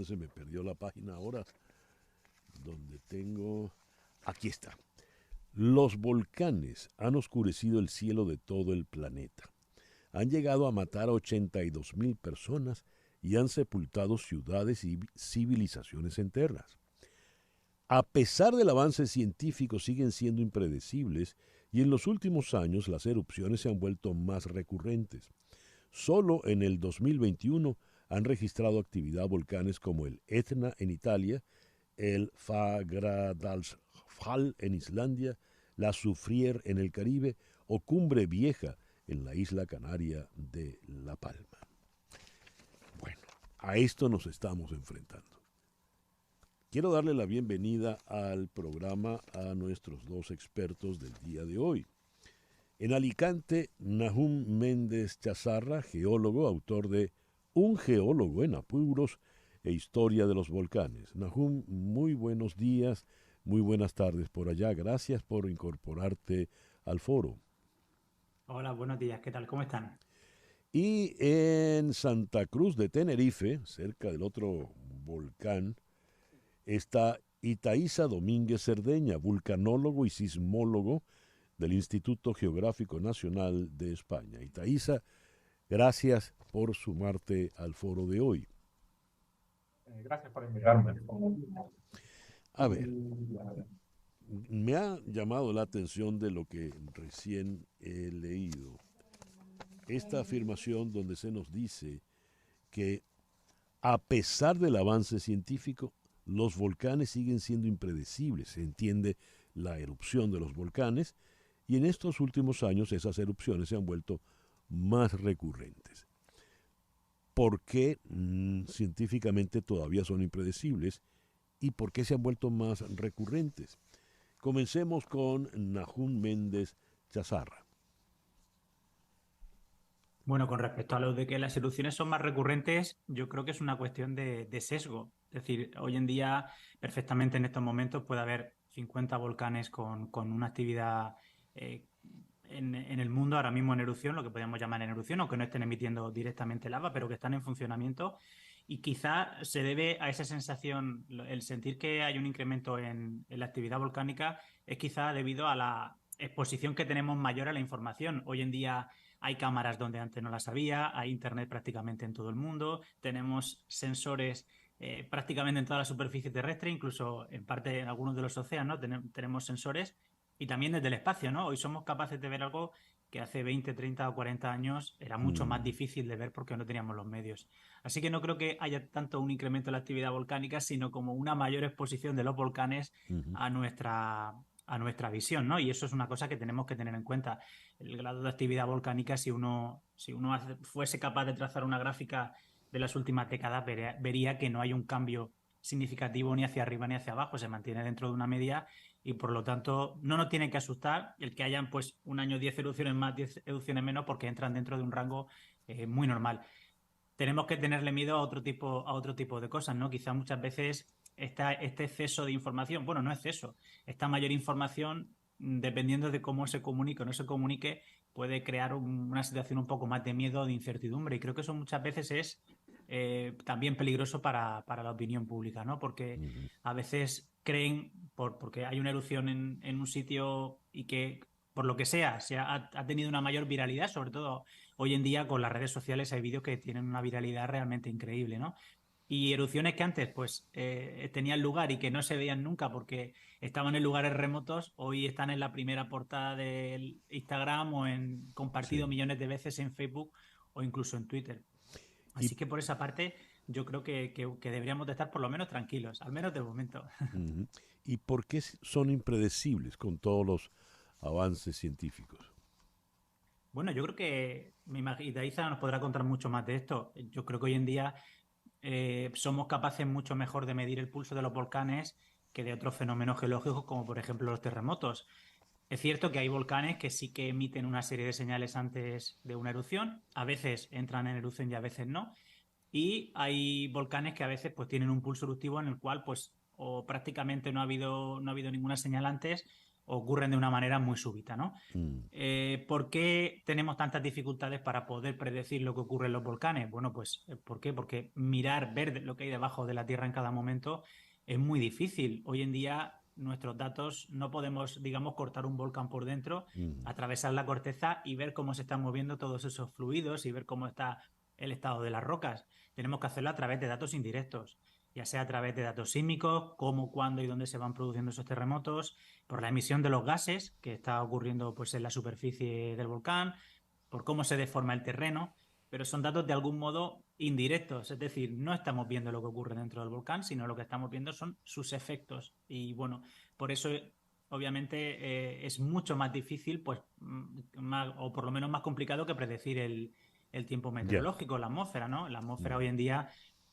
[SPEAKER 2] se me perdió la página ahora? Donde tengo... Aquí está. Los volcanes han oscurecido el cielo de todo el planeta. Han llegado a matar a 82,000 personas y han sepultado ciudades y civilizaciones enteras. A pesar del avance científico, siguen siendo impredecibles y en los últimos años las erupciones se han vuelto más recurrentes. Solo en el 2021 han registrado actividad volcanes como el Etna en Italia, el Fagradalsfjall en Islandia, la Soufrière en el Caribe o Cumbre Vieja en la isla canaria de La Palma. Bueno, a esto nos estamos enfrentando. Quiero darle la bienvenida al programa a nuestros 2 expertos del día de hoy. En Alicante, Nahum Méndez Chazarra, geólogo, autor de Un geólogo en apuros e historia de los volcanes. Nahum, muy buenos días, muy buenas tardes por allá. Gracias por incorporarte al foro.
[SPEAKER 9] Hola, buenos días. ¿Qué tal? ¿Cómo están?
[SPEAKER 2] Y en Santa Cruz de Tenerife, cerca del otro volcán, está Itaiza Domínguez Cerdeña, vulcanólogo y sismólogo del Instituto Geográfico Nacional de España. Itaiza, gracias por sumarte al foro de hoy.
[SPEAKER 10] Gracias por invitarme.
[SPEAKER 2] A ver, me ha llamado la atención de lo que recién he leído. Esta afirmación donde se nos dice que a pesar del avance científico, los volcanes siguen siendo impredecibles. Se entiende la erupción de los volcanes, y en estos últimos años esas erupciones se han vuelto más recurrentes. ¿Por qué científicamente todavía son impredecibles y por qué se han vuelto más recurrentes? Comencemos con Nahum Méndez Chazarra.
[SPEAKER 9] Bueno, con respecto a lo de que las erupciones son más recurrentes, yo creo que es una cuestión de sesgo. Es decir, hoy en día, perfectamente en estos momentos, puede haber 50 volcanes con una actividad en el mundo ahora mismo en erupción, lo que podríamos llamar en erupción, aunque no estén emitiendo directamente lava, pero que están en funcionamiento. Y quizá se debe a esa sensación, el sentir que hay un incremento en la actividad volcánica, es quizá debido a la exposición que tenemos mayor a la información. Hoy en día hay cámaras donde antes no las había, hay internet prácticamente en todo el mundo, tenemos sensores prácticamente en toda la superficie terrestre, incluso en parte en algunos de los océanos tenemos sensores, y también desde el espacio, ¿no? Hoy somos capaces de ver algo que hace 20, 30 o 40 años era mucho más difícil de ver porque no teníamos los medios. Así que no creo que haya tanto un incremento de la actividad volcánica, sino como una mayor exposición de los volcanes a nuestra visión, ¿no? Y eso es una cosa que tenemos que tener en cuenta. El grado de actividad volcánica, si uno fuese capaz de trazar una gráfica de las últimas décadas, vería que no hay un cambio significativo ni hacia arriba ni hacia abajo, se mantiene dentro de una media y por lo tanto no nos tiene que asustar el que hayan pues un año 10 erupciones más, 10 erupciones menos, porque entran dentro de un rango muy normal. Tenemos que tenerle miedo a otro tipo de cosas, ¿no? Quizá muchas veces este exceso de información, bueno, no exceso, esta mayor información, dependiendo de cómo se comunique o no se comunique, puede crear una situación un poco más de miedo o de incertidumbre. Y creo que eso muchas veces es también peligroso para la opinión pública, ¿no? Porque a veces creen, porque hay una erupción en un sitio y que, por lo que sea, ha tenido una mayor viralidad, sobre todo hoy en día con las redes sociales hay vídeos que tienen una viralidad realmente increíble, ¿no? Y erupciones que antes pues tenían lugar y que no se veían nunca porque estaban en lugares remotos, hoy están en la primera portada del Instagram o compartido millones de veces en Facebook o incluso en Twitter. Así que por esa parte yo creo que deberíamos de estar por lo menos tranquilos, al menos de momento.
[SPEAKER 2] ¿Y por qué son impredecibles con todos los avances científicos?
[SPEAKER 9] Bueno, yo creo que, y Daiza nos podrá contar mucho más de esto, yo creo que hoy en día somos capaces mucho mejor de medir el pulso de los volcanes que de otros fenómenos geológicos como por ejemplo los terremotos. Es cierto que hay volcanes que sí que emiten una serie de señales antes de una erupción, a veces entran en erupción y a veces no, y hay volcanes que a veces pues tienen un pulso eruptivo en el cual pues o prácticamente no ha habido ninguna señal antes o ocurren de una manera muy súbita, ¿no? ¿Por qué tenemos tantas dificultades para poder predecir lo que ocurre en los volcanes? Bueno, pues ¿por qué? Porque ver lo que hay debajo de la Tierra en cada momento es muy difícil. Hoy en día nuestros datos no podemos, digamos, cortar un volcán por dentro, atravesar la corteza y ver cómo se están moviendo todos esos fluidos y ver cómo está el estado de las rocas. Tenemos que hacerlo a través de datos indirectos, ya sea a través de datos sísmicos, cómo, cuándo y dónde se van produciendo esos terremotos, por la emisión de los gases que está ocurriendo pues, en la superficie del volcán, por cómo se deforma el terreno, pero son datos de algún modo indirectos, es decir, no estamos viendo lo que ocurre dentro del volcán, sino lo que estamos viendo son sus efectos. Y bueno, por eso obviamente es mucho más difícil, pues, o por lo menos más complicado que predecir el tiempo meteorológico, la atmósfera, ¿no? La atmósfera hoy en día,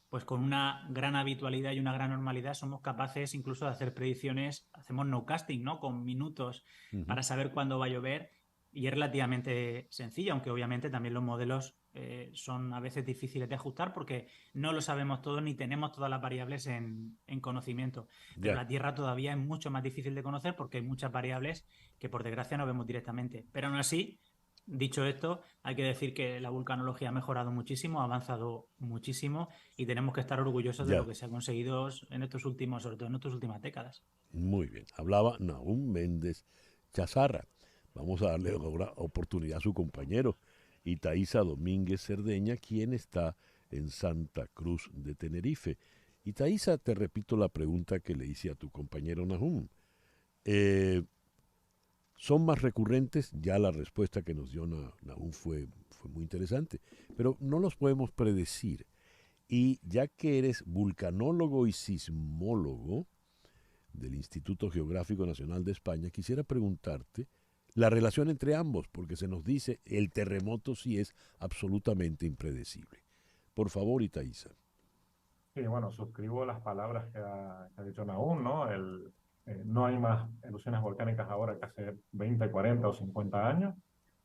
[SPEAKER 9] pues con una gran habitualidad y una gran normalidad, somos capaces incluso de hacer predicciones, hacemos nowcasting, ¿no? Con minutos para saber cuándo va a llover y es relativamente sencillo, aunque obviamente también los modelos son a veces difíciles de ajustar porque no lo sabemos todo ni tenemos todas las variables en conocimiento. Pero la Tierra todavía es mucho más difícil de conocer porque hay muchas variables que por desgracia no vemos directamente. Pero aún así, dicho esto, hay que decir que la vulcanología ha mejorado muchísimo, ha avanzado muchísimo y tenemos que estar orgullosos de lo que se ha conseguido en estos últimos, sobre todo en estas últimas décadas.
[SPEAKER 2] Muy bien. Hablaba Nahum Méndez Chazarra. Vamos a darle ahora oportunidad a su compañero, Itaiza Domínguez Cerdeña, quien está en Santa Cruz de Tenerife. Itaiza, te repito la pregunta que le hice a tu compañero Nahum. ¿Son más recurrentes? Ya la respuesta que nos dio Nahum fue muy interesante, pero no los podemos predecir. Y ya que eres vulcanólogo y sismólogo, del Instituto Geográfico Nacional de España, quisiera preguntarte la relación entre ambos, porque se nos dice el terremoto sí es absolutamente impredecible. Por favor, Itaiza.
[SPEAKER 10] Sí, bueno, suscribo las palabras que ha dicho Nahum, ¿no? No hay más erupciones volcánicas ahora que hace 20, 40 o 50 años.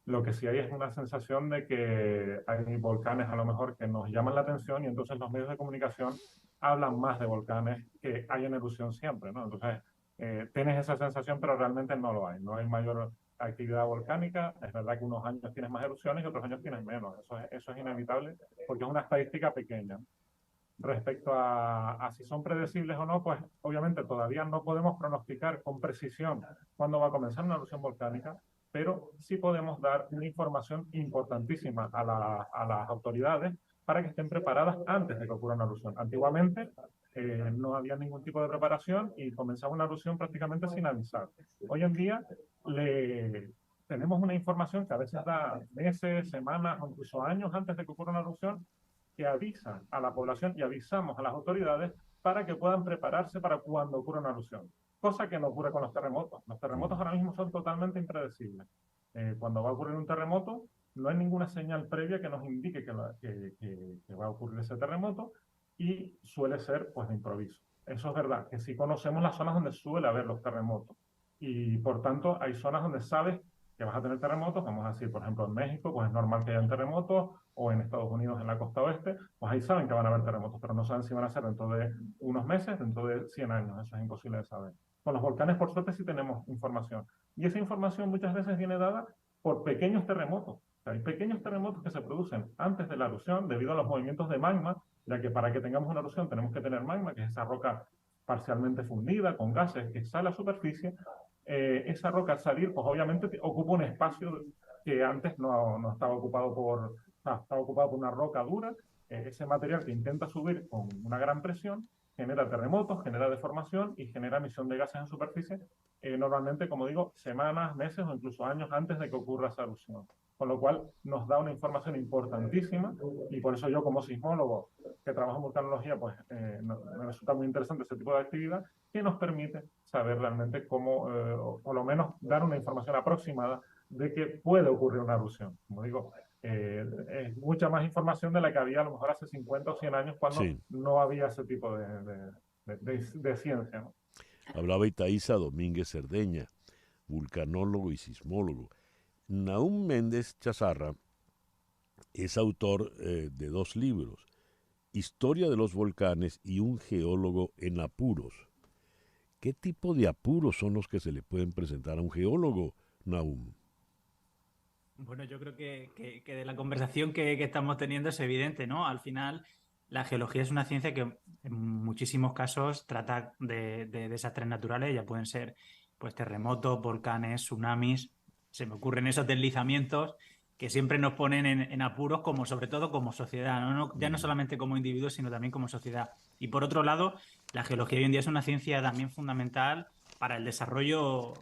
[SPEAKER 10] Lo que sí hay es una sensación de que hay volcanes a lo mejor que nos llaman la atención y entonces los medios de comunicación hablan más de volcanes que hay en erupción siempre, ¿no? Entonces, tienes esa sensación, pero realmente no lo hay. No hay mayor actividad volcánica. Es verdad que unos años tienes más erupciones y otros años tienes menos. Eso es inevitable porque es una estadística pequeña. Respecto a si son predecibles o no, pues obviamente todavía no podemos pronosticar con precisión cuándo va a comenzar una erupción volcánica, pero sí podemos dar una información importantísima a las autoridades para que estén preparadas antes de que ocurra una erupción. Antiguamente no había ningún tipo de preparación y comenzaba una erupción prácticamente sin avisar. Hoy en día tenemos una información que a veces da meses, semanas o incluso años antes de que ocurra una erupción, que avisa a la población y avisamos a las autoridades para que puedan prepararse para cuando ocurra una erupción. Cosa que no ocurre con los terremotos. Los terremotos ahora mismo son totalmente impredecibles. Cuando va a ocurrir un terremoto, no hay ninguna señal previa que nos indique que va a ocurrir ese terremoto y suele ser pues de improviso. Eso es verdad, que sí conocemos las zonas donde suele haber los terremotos y por tanto hay zonas donde sabes que vas a tener terremotos, vamos a decir, por ejemplo, en México, pues es normal que haya terremotos, o en Estados Unidos, en la costa oeste, pues ahí saben que van a haber terremotos, pero no saben si van a ser dentro de unos meses, dentro de 100 años, eso es imposible de saber. Con los volcanes, por suerte, sí tenemos información, y esa información muchas veces viene dada por pequeños terremotos. O sea, hay pequeños terremotos que se producen antes de la erupción debido a los movimientos de magma, ya que para que tengamos una erupción tenemos que tener magma, que es esa roca parcialmente fundida con gases que sale a la superficie. Esa roca al salir, pues obviamente ocupa un espacio que antes no estaba ocupado estaba ocupado por una roca dura. Ese material que intenta subir con una gran presión genera terremotos, genera deformación y genera emisión de gases en superficie, normalmente, como digo, semanas, meses o incluso años antes de que ocurra esa erupción. Con lo cual nos da una información importantísima y por eso yo como sismólogo que trabajo en vulcanología, pues me resulta muy interesante ese tipo de actividad que nos permite saber realmente cómo, o por lo menos dar una información aproximada de que puede ocurrir una erupción. Como digo, es mucha más información de la que había a lo mejor hace 50 o 100 años cuando no había ese tipo de ciencia, ¿no?
[SPEAKER 2] Hablaba Itaiza Domínguez Cerdeña, vulcanólogo y sismólogo. Nahum Méndez Chazarra es autor de 2 libros, Historia de los volcanes y Un geólogo en apuros. ¿Qué tipo de apuros son los que se le pueden presentar a un geólogo, Nahum?
[SPEAKER 9] Bueno, yo creo que de la conversación que estamos teniendo es evidente, ¿no? Al final, la geología es una ciencia que en muchísimos casos trata de desastres naturales, ya pueden ser pues terremotos, volcanes, tsunamis. Se me ocurren esos deslizamientos que siempre nos ponen en apuros, como sobre todo como sociedad, ¿no? Ya no solamente como individuos, sino también como sociedad. Y por otro lado, la geología hoy en día es una ciencia también fundamental para el desarrollo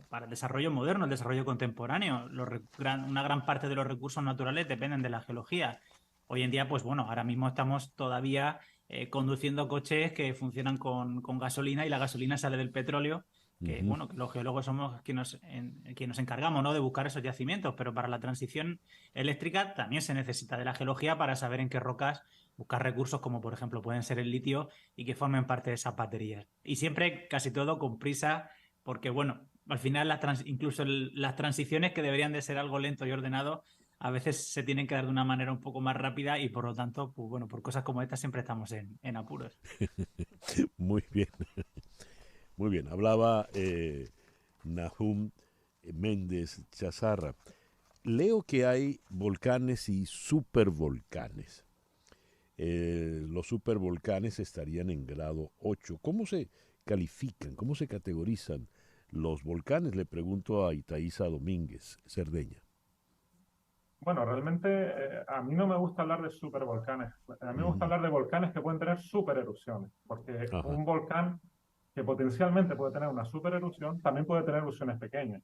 [SPEAKER 9] moderno, el desarrollo contemporáneo. Una gran parte de los recursos naturales dependen de la geología. Hoy en día, pues bueno, ahora mismo estamos todavía conduciendo coches que funcionan con gasolina y la gasolina sale del petróleo, que bueno, que los geólogos somos quienes nos encargamos, ¿no?, de buscar esos yacimientos, pero para la transición eléctrica también se necesita de la geología para saber en qué rocas buscar recursos como por ejemplo pueden ser el litio y que formen parte de esas baterías. Y siempre, casi todo con prisa, porque bueno, al final incluso las transiciones que deberían de ser algo lento y ordenado, a veces se tienen que dar de una manera un poco más rápida y por lo tanto, pues bueno, por cosas como estas siempre estamos en apuros.
[SPEAKER 2] Muy bien. Muy bien. Hablaba Nahum Méndez Chazarra. Leo que hay volcanes y supervolcanes. Los supervolcanes estarían en grado 8. ¿Cómo se califican? ¿Cómo se categorizan los volcanes? Le pregunto a Itaiza Domínguez Cerdeña.
[SPEAKER 10] Bueno, realmente a mí no me gusta hablar de supervolcanes. A mí me gusta hablar de volcanes que pueden tener supererupciones, porque un volcán que potencialmente puede tener una supererupción también puede tener erupciones pequeñas.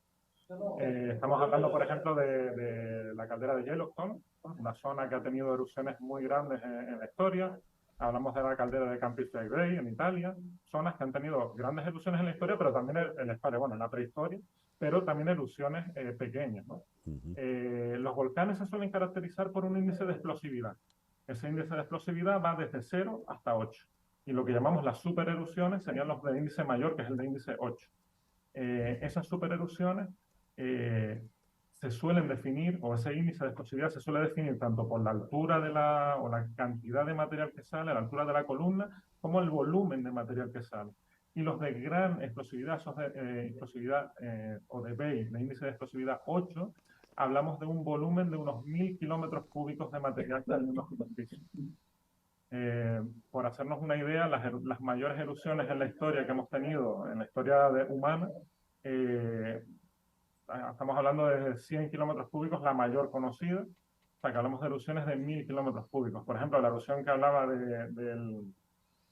[SPEAKER 10] Estamos hablando, por ejemplo, de la caldera de Yellowstone, una zona que ha tenido erupciones muy grandes en la historia. hablamos de la caldera de Campi Flegrei en Italia, zonas que han tenido grandes erupciones en la historia, pero también en la prehistoria, pero también erupciones pequeñas, ¿no? Los volcanes se suelen caracterizar por un índice de explosividad. Ese índice de explosividad va desde 0 hasta 8. Y lo que llamamos las supererupciones serían los de índice mayor, que es el de índice 8. Esas supererupciones se suelen definir, o ese índice de explosividad se suele definir tanto por la altura o la cantidad de material que sale, la altura de la columna, como el volumen de material que sale. Y los de gran explosividad, esos de explosividad o de BEI, de índice de explosividad 8, hablamos de un volumen de unos 1000 kilómetros cúbicos de material que hay en una superficie. Por hacernos una idea, las mayores erupciones en la historia que hemos tenido, en la historia humana, estamos hablando de 100 kilómetros cúbicos, la mayor conocida, o sea que hablamos de erupciones de 1000 kilómetros cúbicos. Por ejemplo, la erupción que hablaba de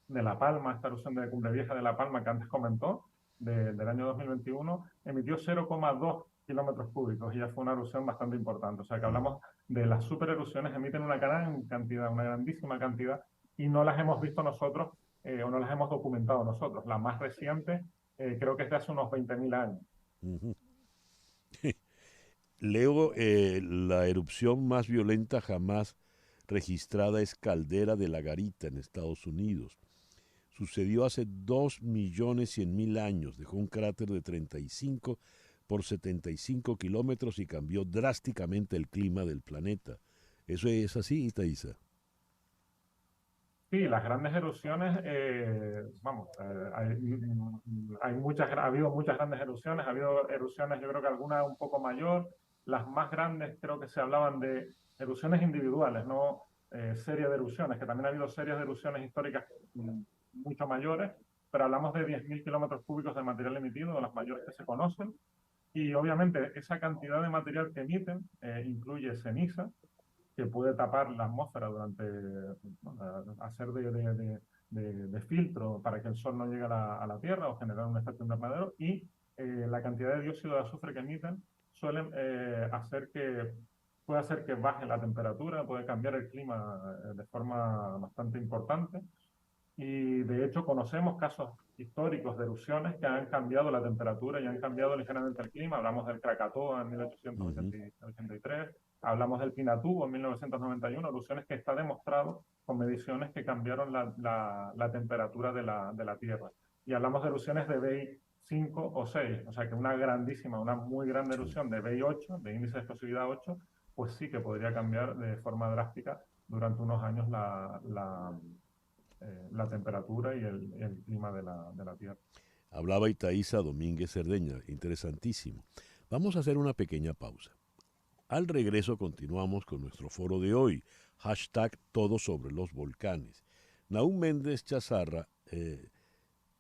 [SPEAKER 10] La Palma, esta erupción de Cumbre Vieja de La Palma que antes comentó, del año 2021, emitió 0,2 kilómetros cúbicos y ya fue una erupción bastante importante. O sea que hablamos de las supererupciones, emiten una gran cantidad, una grandísima cantidad, y no las hemos visto nosotros o no las hemos documentado nosotros. La más reciente creo que es de hace unos 20.000 años.
[SPEAKER 2] Leo, la erupción más violenta jamás registrada es Caldera de la Garita en Estados Unidos. Sucedió hace 2.100.000 años. Dejó un cráter de 35 por 75 kilómetros y cambió drásticamente el clima del planeta. ¿Eso es así, Itaiza?
[SPEAKER 10] Sí, las grandes erupciones, ha habido muchas grandes erupciones, ha habido erupciones, yo creo que alguna un poco mayor. Las más grandes creo que se hablaban de erupciones individuales, no series de erupciones, que también ha habido series de erupciones históricas mucho mayores, pero hablamos de 10.000 kilómetros cúbicos de material emitido, las mayores que se conocen, y obviamente esa cantidad de material que emiten incluye ceniza, que puede tapar la atmósfera durante, hacer de filtro para que el sol no llegue a la Tierra o generar un efecto invernadero, y la cantidad de dióxido de azufre que emiten suelen puede hacer que baje la temperatura, puede cambiar el clima de forma bastante importante. Y de hecho conocemos casos históricos de erupciones que han cambiado la temperatura y han cambiado ligeramente el clima. Hablamos del Krakatoa en 1883, hablamos del Pinatubo en 1991, erupciones que está demostrado con mediciones que cambiaron la temperatura de la Tierra. Y hablamos de erupciones de BEI 5 o 6, o sea que una muy grande erupción de BEI 8, de índice de explosividad 8, pues sí que podría cambiar de forma drástica durante unos años la temperatura y el clima de la Tierra.
[SPEAKER 2] Hablaba Itaiza Domínguez Cerdeña, interesantísimo. Vamos a hacer una pequeña pausa. Al regreso continuamos con nuestro foro de hoy, #todo sobre los volcanes. Nahum Méndez Chazarra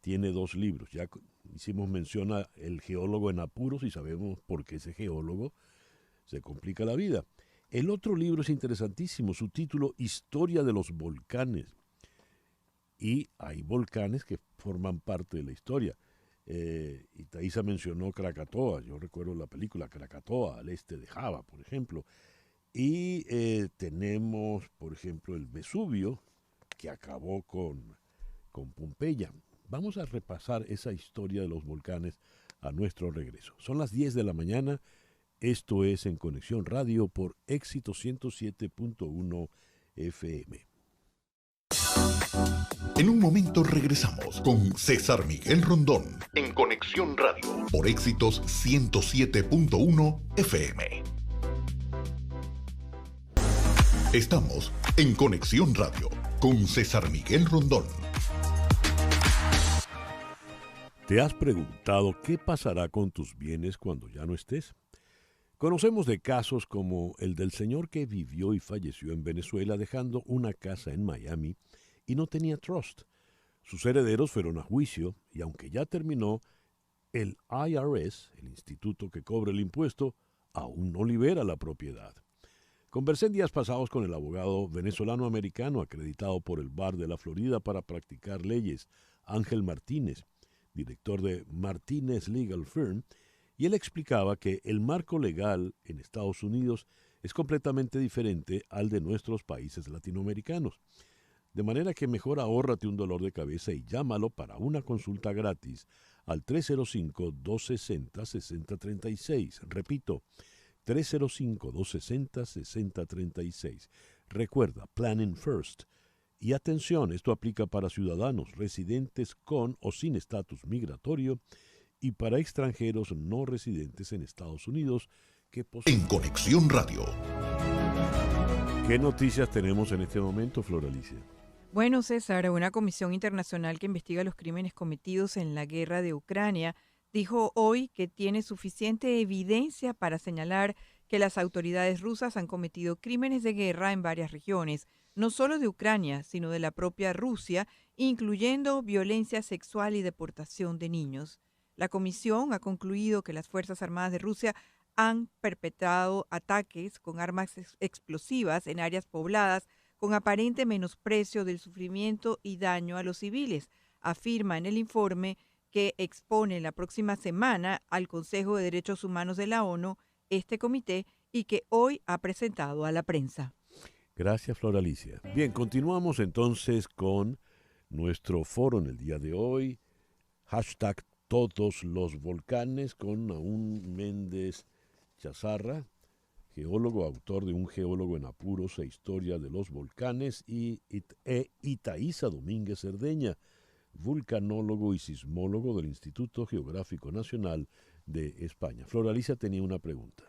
[SPEAKER 2] tiene 2 libros. Ya hicimos mención a El geólogo en apuros y sabemos por qué ese geólogo se complica la vida. El otro libro es interesantísimo, su título Historia de los volcanes. Y hay volcanes que forman parte de la historia. Itaiza mencionó Krakatoa, yo recuerdo la película Krakatoa, al este de Java, por ejemplo. Y tenemos, por ejemplo, el Vesubio, que acabó con Pompeya. Vamos a repasar esa historia de los volcanes a nuestro regreso. Son las 10 de la mañana. Esto es En Conexión Radio por Éxito 107.1 FM.
[SPEAKER 1] En un momento regresamos con César Miguel Rondón en Conexión Radio por Éxitos 107.1 FM. Estamos en Conexión Radio con César Miguel Rondón.
[SPEAKER 2] ¿Te has preguntado qué pasará con tus bienes cuando ya no estés? Conocemos de casos como el del señor que vivió y falleció en Venezuela dejando una casa en Miami y no tenía trust. Sus herederos fueron a juicio y aunque ya terminó, el IRS, el instituto que cobra el impuesto, aún no libera la propiedad. Conversé en días pasados con el abogado venezolano-americano acreditado por el Bar de la Florida para practicar leyes, Ángel Martínez, director de Martínez Legal Firm, y él explicaba que el marco legal en Estados Unidos es completamente diferente al de nuestros países latinoamericanos. De manera que mejor ahórrate un dolor de cabeza y llámalo para una consulta gratis al 305-260-6036. Repito, 305-260-6036. Recuerda, Planning First. Y atención, esto aplica para ciudadanos residentes con o sin estatus migratorio y para extranjeros no residentes en Estados Unidos que
[SPEAKER 1] En Conexión Radio.
[SPEAKER 2] ¿Qué noticias tenemos en este momento, Flor Alicia?
[SPEAKER 3] Bueno, César, una comisión internacional que investiga los crímenes cometidos en la guerra de Ucrania dijo hoy que tiene suficiente evidencia para señalar que las autoridades rusas han cometido crímenes de guerra en varias regiones, no solo de Ucrania, sino de la propia Rusia, incluyendo violencia sexual y deportación de niños. La comisión ha concluido que las Fuerzas Armadas de Rusia han perpetrado ataques con armas explosivas en áreas pobladas con aparente menosprecio del sufrimiento y daño a los civiles, afirma en el informe que expone la próxima semana al Consejo de Derechos Humanos de la ONU este comité y que hoy ha presentado a la prensa.
[SPEAKER 2] Gracias, Flor Alicia. Bien, continuamos entonces con nuestro foro en el día de hoy. Hashtag todos los volcanes con Nahum Méndez Chazarra, geólogo, autor de Un geólogo en apuros e historia de los volcanes, y Itaiza Domínguez Cerdeña, vulcanólogo y sismólogo del Instituto Geográfico Nacional de España. Flor Alicia tenía una pregunta.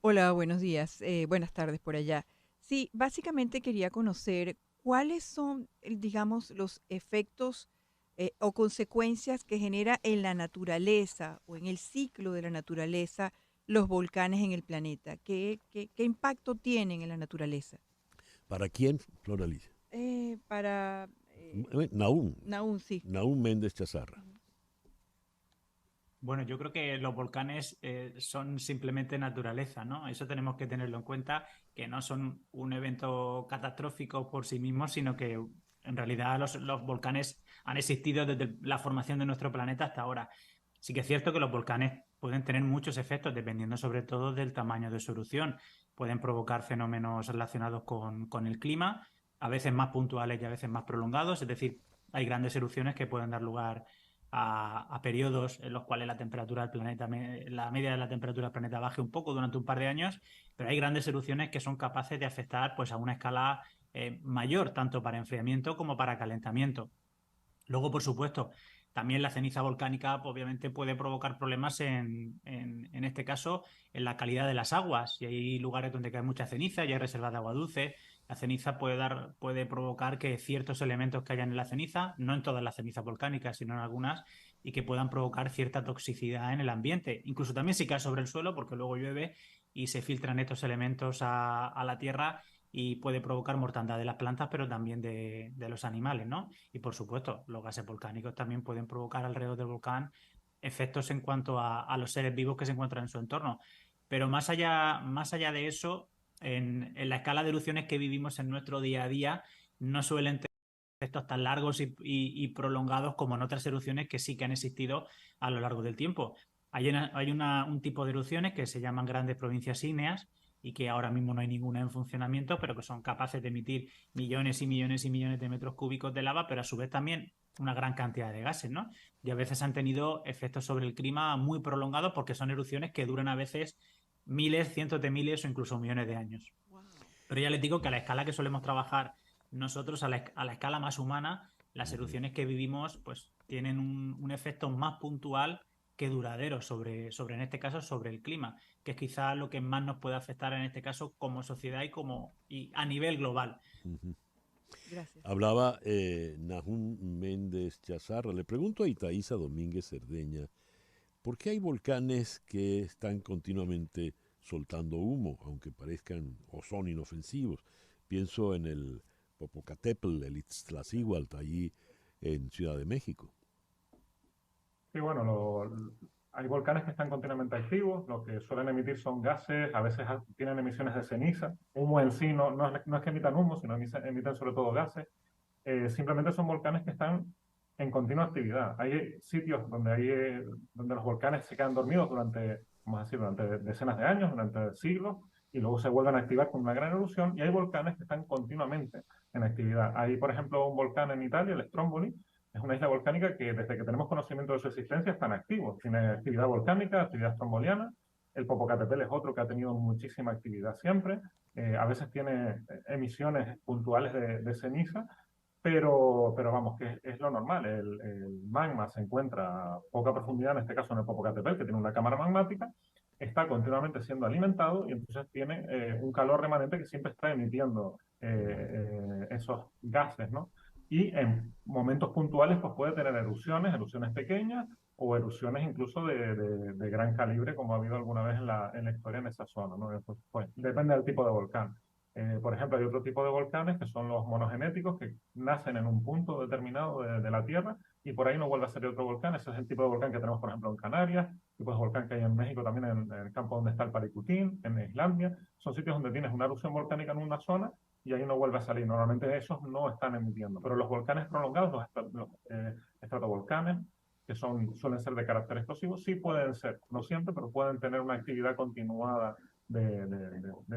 [SPEAKER 3] Hola, buenos días, buenas tardes por allá. Sí, básicamente quería conocer cuáles son, digamos, los efectos o consecuencias que genera en la naturaleza o en el ciclo de la naturaleza los volcanes en el planeta. ¿Qué impacto tienen en la naturaleza?
[SPEAKER 2] ¿Para quién, Flor Alicia?
[SPEAKER 3] Para...
[SPEAKER 2] Nahum.
[SPEAKER 3] Nahum, sí.
[SPEAKER 2] Nahum Méndez Chazarra.
[SPEAKER 9] Bueno, yo creo que los volcanes son simplemente naturaleza, ¿no? Eso tenemos que tenerlo en cuenta, que no son un evento catastrófico por sí mismos, sino que en realidad los volcanes han existido desde la formación de nuestro planeta hasta ahora. Sí que es cierto que los volcanes pueden tener muchos efectos, dependiendo sobre todo del tamaño de su erupción. Pueden provocar fenómenos relacionados con el clima, a veces más puntuales y a veces más prolongados, es decir, hay grandes erupciones que pueden dar lugar a periodos en los cuales la temperatura del planeta, la media de la temperatura del planeta baje un poco durante un par de años, pero hay grandes erupciones que son capaces de afectar pues, a una escala mayor, tanto para enfriamiento como para calentamiento. Luego, por supuesto, también la ceniza volcánica obviamente puede provocar problemas en este caso en la calidad de las aguas. Y hay lugares donde cae mucha ceniza y hay reservas de agua dulce. La ceniza puede provocar que ciertos elementos que hayan en la ceniza, no en todas las cenizas volcánicas, sino en algunas, y que puedan provocar cierta toxicidad en el ambiente. Incluso también si cae sobre el suelo, porque luego llueve y se filtran estos elementos a la tierra y puede provocar mortandad de las plantas, pero también de los animales, ¿no? Y por supuesto, los gases volcánicos también pueden provocar alrededor del volcán efectos en cuanto a los seres vivos que se encuentran en su entorno. Pero más allá de eso, en la escala de erupciones que vivimos en nuestro día a día, no suelen tener efectos tan largos y prolongados como en otras erupciones que sí que han existido a lo largo del tiempo. Hay un tipo de erupciones que se llaman grandes provincias ígneas, y que ahora mismo no hay ninguna en funcionamiento, pero que son capaces de emitir millones y millones y millones de metros cúbicos de lava, pero a su vez también una gran cantidad de gases, ¿no? Y a veces han tenido efectos sobre el clima muy prolongados porque son erupciones que duran a veces miles, cientos de miles o incluso millones de años. Wow. Pero ya les digo que a la escala que solemos trabajar nosotros, a la escala más humana, las erupciones que vivimos pues tienen un efecto más puntual que duradero sobre en este caso sobre el clima, que es quizá lo que más nos puede afectar en este caso como sociedad y a nivel global.
[SPEAKER 2] Uh-huh.
[SPEAKER 3] Gracias.
[SPEAKER 2] Hablaba Nahum Méndez Chazarra. Le pregunto a Itaiza Domínguez Cerdeña, ¿por qué hay volcanes que están continuamente soltando humo, aunque parezcan o son inofensivos? Pienso en el Popocatépetl, el Iztaccíhuatl, allí en Ciudad de México.
[SPEAKER 10] Sí, bueno, hay volcanes que están continuamente activos, lo que suelen emitir son gases, a veces tienen emisiones de ceniza. Humo en sí no es que emitan humo, sino emiten sobre todo gases. Simplemente son volcanes que están en continua actividad. Hay sitios donde los volcanes se quedan dormidos durante decenas de años, durante siglos, y luego se vuelven a activar con una gran erupción, y hay volcanes que están continuamente en actividad. Hay, por ejemplo, un volcán en Italia, el Stromboli, es una isla volcánica que desde que tenemos conocimiento de su existencia están activos. Tiene actividad volcánica, actividad stromboliana. El Popocatépetl es otro que ha tenido muchísima actividad siempre. A veces tiene emisiones puntuales de ceniza, pero vamos, que es lo normal. El magma se encuentra a poca profundidad, en este caso en el Popocatépetl, que tiene una cámara magmática, está continuamente siendo alimentado y entonces tiene un calor remanente que siempre está emitiendo esos gases, ¿no? Y en momentos puntuales pues puede tener erupciones pequeñas o erupciones incluso de gran calibre, como ha habido alguna vez en la historia en esa zona, ¿no? Pues, depende del tipo de volcán. Por ejemplo, hay otro tipo de volcanes que son los monogenéticos, que nacen en un punto determinado de la Tierra y por ahí no vuelve a ser otro volcán. Ese es el tipo de volcán que tenemos, por ejemplo, en Canarias, tipos de volcán que hay en México también, en el campo donde está el Paricutín, en Islandia. Son sitios donde tienes una erupción volcánica en una zona y ahí no vuelve a salir. Normalmente esos no están emitiendo, pero los volcanes prolongados, los estratovolcanes, que suelen ser de carácter explosivo, sí pueden ser, no siempre, pero pueden tener una actividad continuada de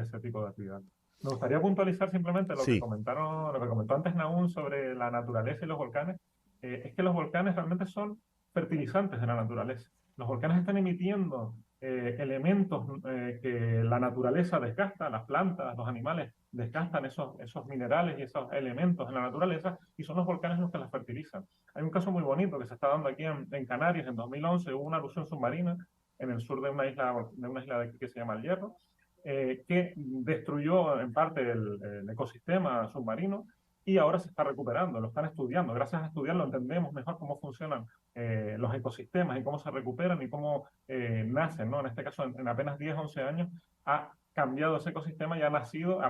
[SPEAKER 10] ese tipo de actividad. Me gustaría puntualizar simplemente lo que comentó antes Nahum sobre la naturaleza y los volcanes. Es que los volcanes realmente son fertilizantes de la naturaleza. Los volcanes están emitiendo elementos que la naturaleza desgasta, las plantas, los animales desgastan esos minerales y esos elementos en la naturaleza y son los volcanes los que las fertilizan. Hay un caso muy bonito que se está dando aquí en Canarias. En 2011 hubo una erupción submarina en el sur de una isla de aquí que se llama El Hierro, que destruyó en parte el ecosistema submarino y ahora se está recuperando, lo están estudiando. Gracias a estudiarlo entendemos mejor cómo funcionan los ecosistemas y cómo se recuperan y cómo nacen, ¿no? En este caso, en apenas 10, 11 años, ha cambiado ese ecosistema y ha nacido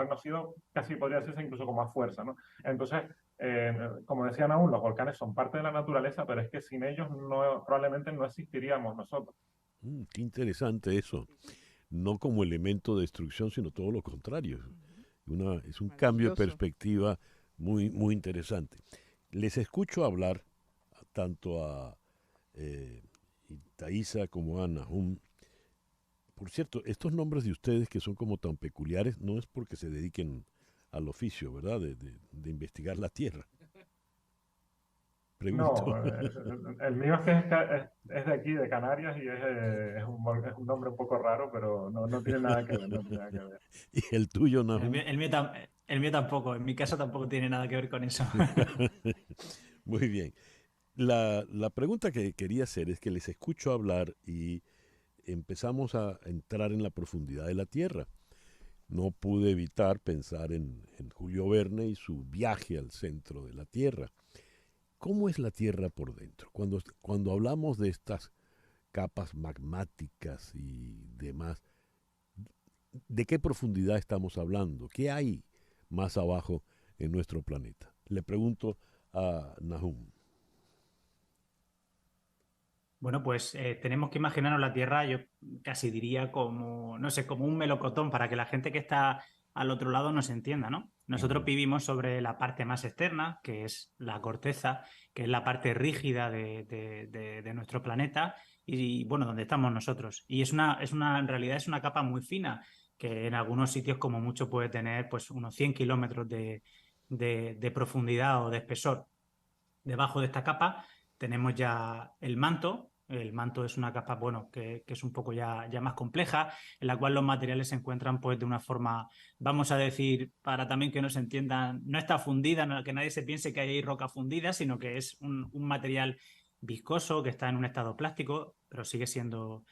[SPEAKER 10] casi podría decirse incluso como a fuerza, ¿no? Entonces, como decían aún, los volcanes son parte de la naturaleza, pero es que sin ellos probablemente no existiríamos nosotros.
[SPEAKER 2] Qué interesante eso. No como elemento de destrucción, sino todo lo contrario. Es un cambio de perspectiva muy, muy interesante. Les escucho hablar tanto a Thaisa como a Nahum. Por cierto, estos nombres de ustedes que son como tan peculiares, no es porque se dediquen al oficio, ¿verdad? De investigar la Tierra. Pregunto.
[SPEAKER 10] No, el mío es de aquí, de Canarias, y es un nombre un poco raro, pero no tiene nada que ver. No tiene nada que ver.
[SPEAKER 2] ¿Y el tuyo, Nahum?
[SPEAKER 9] El mío tampoco, en mi caso tampoco tiene nada que ver con eso.
[SPEAKER 2] Muy bien. La pregunta que quería hacer es que les escucho hablar y empezamos a entrar en la profundidad de la Tierra. No pude evitar pensar en Julio Verne y su viaje al centro de la Tierra. ¿Cómo es la Tierra por dentro? Cuando hablamos de estas capas magmáticas y demás, ¿de qué profundidad estamos hablando? ¿Qué hay más abajo en nuestro planeta? Le pregunto a Nahum.
[SPEAKER 9] Bueno, pues tenemos que imaginarnos la Tierra, yo casi diría como, no sé, como un melocotón, para que la gente que está al otro lado nos entienda, ¿no? Nosotros vivimos sobre la parte más externa, que es la corteza, que es la parte rígida de nuestro planeta y, bueno, donde estamos nosotros. Y en realidad es una capa muy fina, que en algunos sitios como mucho puede tener pues unos 100 kilómetros de profundidad o de espesor. Debajo de esta capa tenemos ya el manto. El manto es una capa, bueno, que es un poco ya más compleja, en la cual los materiales se encuentran pues de una forma, vamos a decir, para también que nos entiendan, no está fundida, que nadie se piense que hay roca fundida, sino que es un material viscoso que está en un estado plástico, pero sigue siendo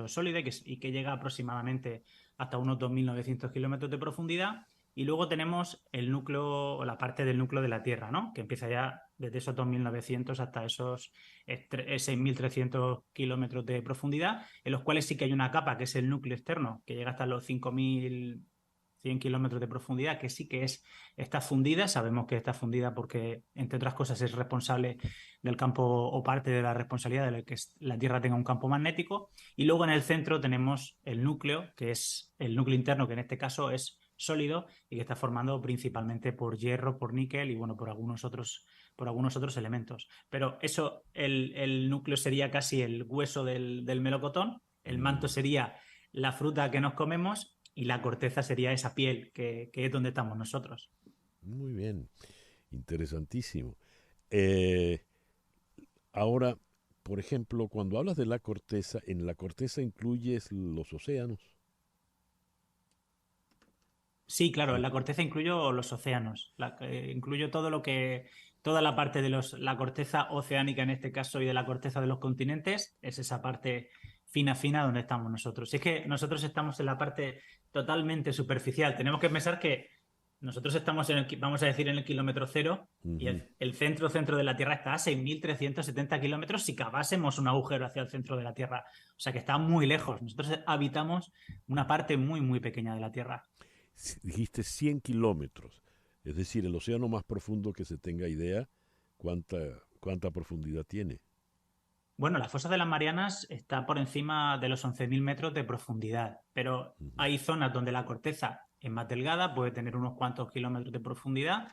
[SPEAKER 9] sólido y que llega aproximadamente hasta unos 2.900 kilómetros de profundidad. Y luego tenemos el núcleo, o la parte del núcleo de la Tierra, ¿no? Que empieza ya desde esos 2.900 hasta esos 6.300 kilómetros de profundidad, en los cuales sí que hay una capa, que es el núcleo externo, que llega hasta los 5.100 kilómetros de profundidad, que sí que está fundida. Sabemos que está fundida porque, entre otras cosas, es responsable del campo, o parte de la responsabilidad de que la Tierra tenga un campo magnético. Y luego en el centro tenemos el núcleo, que es el núcleo interno, que en este caso es sólido y que está formado principalmente por hierro, por níquel y, bueno, por algunos otros elementos. Pero eso, el núcleo sería casi el hueso del melocotón, el manto sería la fruta que nos comemos y la corteza sería esa piel que es donde estamos nosotros.
[SPEAKER 2] Muy bien, interesantísimo. Ahora, por ejemplo, cuando hablas de la corteza, ¿en la corteza incluyes los océanos?
[SPEAKER 9] Sí, claro, en
[SPEAKER 2] Sí.
[SPEAKER 9] la corteza incluyo los océanos, incluyo toda la parte de la corteza oceánica en este caso y de la corteza de los continentes, es esa parte fina, fina donde estamos nosotros. Si es que nosotros estamos en la parte totalmente superficial, tenemos que pensar que nosotros estamos vamos a decir, en el kilómetro cero y
[SPEAKER 2] Ujú.
[SPEAKER 9] el centro de la Tierra está a 6.370 kilómetros si cavásemos un agujero hacia el centro de la Tierra. O sea que está muy lejos. Nosotros habitamos una parte muy, muy pequeña de la Tierra.
[SPEAKER 2] Dijiste 100 kilómetros, es decir, el océano más profundo que se tenga idea, ¿cuánta, cuánta profundidad tiene?
[SPEAKER 9] Bueno, la fosa de las Marianas está por encima de los 11.000 metros de profundidad, pero
[SPEAKER 2] Ujú.
[SPEAKER 9] hay zonas donde la corteza es más delgada, puede tener unos cuantos kilómetros de profundidad,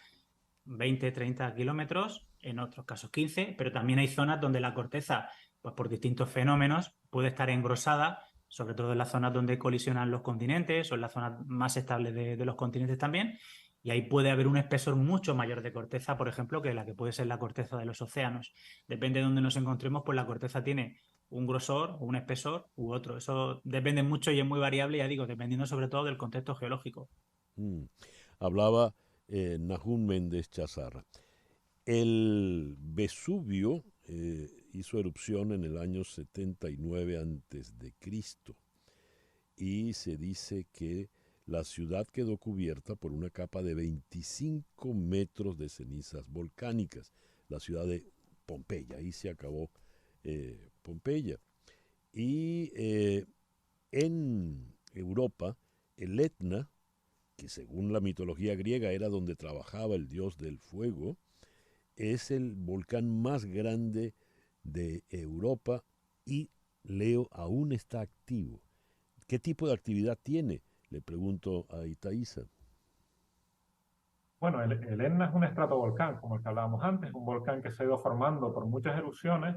[SPEAKER 9] 20, 30 kilómetros, en otros casos 15, pero también hay zonas donde la corteza, pues por distintos fenómenos, puede estar engrosada, sobre todo en las zonas donde colisionan los continentes o en las zonas más estables de los continentes también, y ahí puede haber un espesor mucho mayor de corteza, por ejemplo, que la que puede ser la corteza de los océanos. Depende de dónde nos encontremos, pues la corteza tiene un grosor o un espesor u otro. Eso depende mucho y es muy variable, ya digo, dependiendo sobre todo del contexto geológico.
[SPEAKER 2] Mm. Hablaba Nahum Méndez Chazarra. El Vesubio hizo erupción en el año 79 antes de Cristo y se dice que la ciudad quedó cubierta por una capa de 25 metros de cenizas volcánicas, la ciudad de Pompeya. Ahí se acabó Pompeya. Y en Europa, el Etna, que según la mitología griega era donde trabajaba el dios del fuego, es el volcán más grande de Europa y, leo, aún está activo. ¿Qué tipo de actividad tiene? Le pregunto a Itaiza.
[SPEAKER 10] Bueno, el Etna es un estratovolcán, como el que hablábamos antes, un volcán que se ha ido formando por muchas erupciones,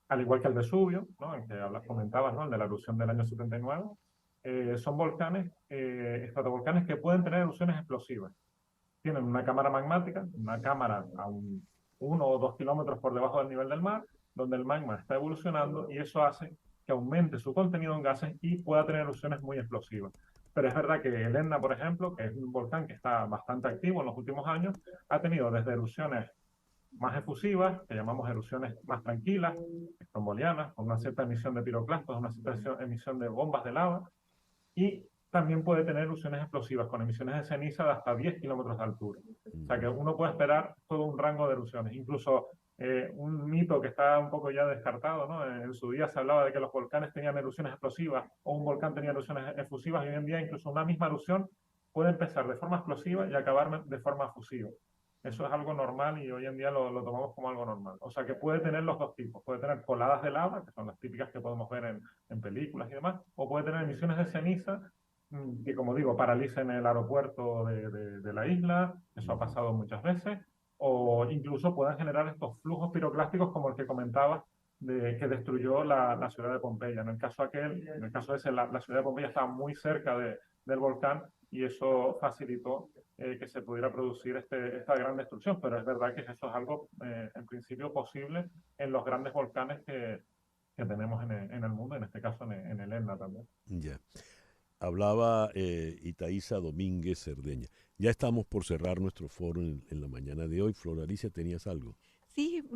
[SPEAKER 10] al igual que el Vesubio, ¿no? El que comentabas, ¿no? El de la erupción del año 79. Son volcanes, estratovolcanes que pueden tener erupciones explosivas. Tienen una cámara magmática, una cámara a 1 o 2 kilómetros por debajo del nivel del mar, donde el magma está evolucionando y eso hace que aumente su contenido en gases y pueda tener erupciones muy explosivas. Pero es verdad que el Etna, por ejemplo, que es un volcán que está bastante activo en los últimos años, ha tenido desde erupciones más efusivas, que llamamos erupciones más tranquilas, estrombolianas, con una cierta emisión de piroclastos, una cierta emisión de bombas de lava, y también puede tener erupciones explosivas con emisiones de ceniza de hasta 10 kilómetros de altura. O sea que uno puede esperar todo un rango de erupciones. Incluso un mito que está un poco ya descartado, ¿no? En su día se hablaba de que los volcanes tenían erupciones explosivas o un volcán tenía erupciones efusivas y hoy en día incluso una misma erupción puede empezar de forma explosiva y acabar de forma efusiva. Eso es algo normal y hoy en día lo tomamos como algo normal. O sea que puede tener los dos tipos. Puede tener coladas de lava, que son las típicas que podemos ver en películas y demás, o puede tener emisiones de ceniza que, como digo, paralicen el aeropuerto de la isla. Eso ha pasado muchas veces. O incluso puedan generar estos flujos piroclásticos como el que comentaba, que destruyó la ciudad de Pompeya. En el caso ese, la ciudad de Pompeya estaba muy cerca del volcán y eso facilitó que se pudiera producir esta gran destrucción. Pero es verdad que eso es algo, en principio, posible en los grandes volcanes que tenemos en el mundo, en este caso en el Etna también.
[SPEAKER 2] Ya. Hablaba Itaiza Domínguez Cerdeña. Ya estamos por cerrar nuestro foro en la mañana de hoy. Flor Alicia, ¿tenías algo?
[SPEAKER 3] Sí,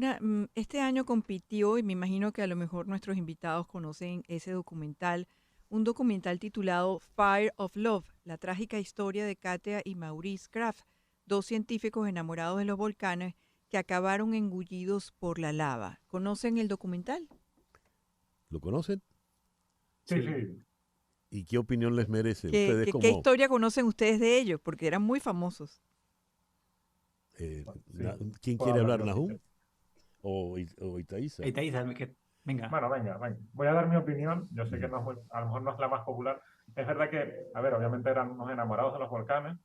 [SPEAKER 3] este año compitió y me imagino que a lo mejor nuestros invitados conocen ese documental, un documental titulado Fire of Love, la trágica historia de Katia y Maurice Kraft, dos científicos enamorados de los volcanes que acabaron engullidos por la lava. ¿Conocen el documental?
[SPEAKER 2] ¿Lo conocen?
[SPEAKER 10] Sí, sí.
[SPEAKER 2] ¿Y qué opinión les merece?
[SPEAKER 3] ¿Qué historia conocen ustedes de ellos? Porque eran muy famosos.
[SPEAKER 2] ¿Quién quiere hablar, Nahum? ¿O Itaiza?
[SPEAKER 9] Itaiza, venga.
[SPEAKER 10] Bueno, venga. Voy a dar mi opinión. Yo sé que a lo mejor no es la más popular. Es verdad que, a ver, obviamente eran unos enamorados de los volcanes.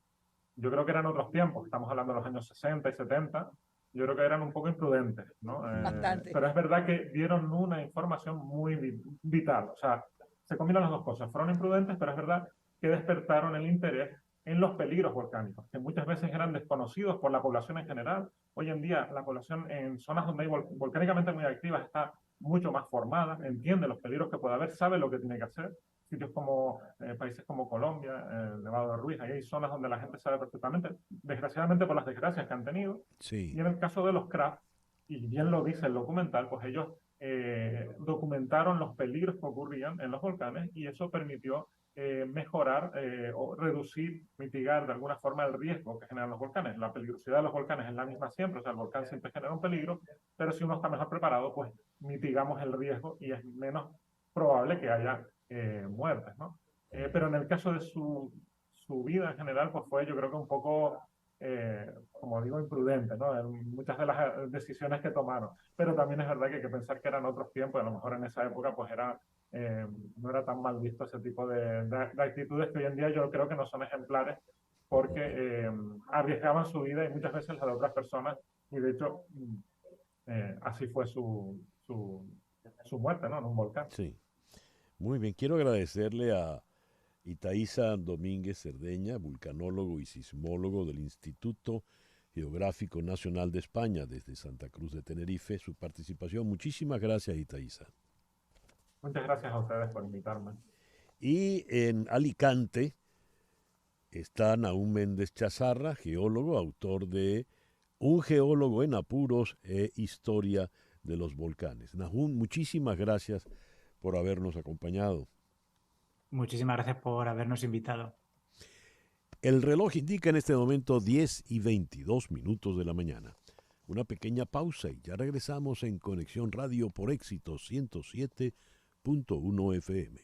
[SPEAKER 10] Yo creo que eran otros tiempos. Estamos hablando de los años 60 y 70. Yo creo que eran un poco imprudentes, ¿no?
[SPEAKER 3] Bastante.
[SPEAKER 10] Pero es verdad que dieron una información muy vital. O sea, se combinan las dos cosas. Fueron imprudentes, pero es verdad que despertaron el interés en los peligros volcánicos, que muchas veces eran desconocidos por la población en general. Hoy en día la población en zonas donde hay volcánicamente muy activas está mucho más formada, entiende los peligros que puede haber, sabe lo que tiene que hacer. Sitios como países como Colombia, el Nevado de Ruiz, ahí hay zonas donde la gente sabe perfectamente, desgraciadamente por las desgracias que han tenido.
[SPEAKER 2] Sí.
[SPEAKER 10] Y en el caso de los craft, y bien lo dice el documental, pues ellos documentaron los peligros que ocurrían en los volcanes y eso permitió mejorar o reducir, mitigar de alguna forma el riesgo que generan los volcanes. La peligrosidad de los volcanes es la misma siempre, o sea, el volcán siempre genera un peligro, pero si uno está mejor preparado, pues mitigamos el riesgo y es menos probable que haya muertes, ¿no? Pero en el caso de su vida en general, pues fue, yo creo que un poco, como digo, imprudente, ¿no? En muchas de las decisiones que tomaron. Pero también es verdad que hay que pensar que eran otros tiempos, a lo mejor en esa época, pues no era tan mal visto ese tipo de actitudes que hoy en día yo creo que no son ejemplares porque arriesgaban su vida y muchas veces la de otras personas, y de hecho así fue su muerte, ¿no? En un volcán.
[SPEAKER 2] Sí. Muy bien, quiero agradecerle a Itaiza Domínguez Cerdeña, vulcanólogo y sismólogo del Instituto Geográfico Nacional de España desde Santa Cruz de Tenerife, su participación. Muchísimas gracias, Itaiza.
[SPEAKER 10] Muchas gracias a ustedes por invitarme.
[SPEAKER 2] Y en Alicante está Nahum Méndez Chazarra, geólogo, autor de Un geólogo en apuros e historia de los volcanes. Nahum, muchísimas gracias por habernos acompañado.
[SPEAKER 9] Muchísimas gracias por habernos invitado.
[SPEAKER 2] El reloj indica en este momento 10:22 de la mañana. Una pequeña pausa y ya regresamos en Conexión Radio por Éxitos 107.1 FM.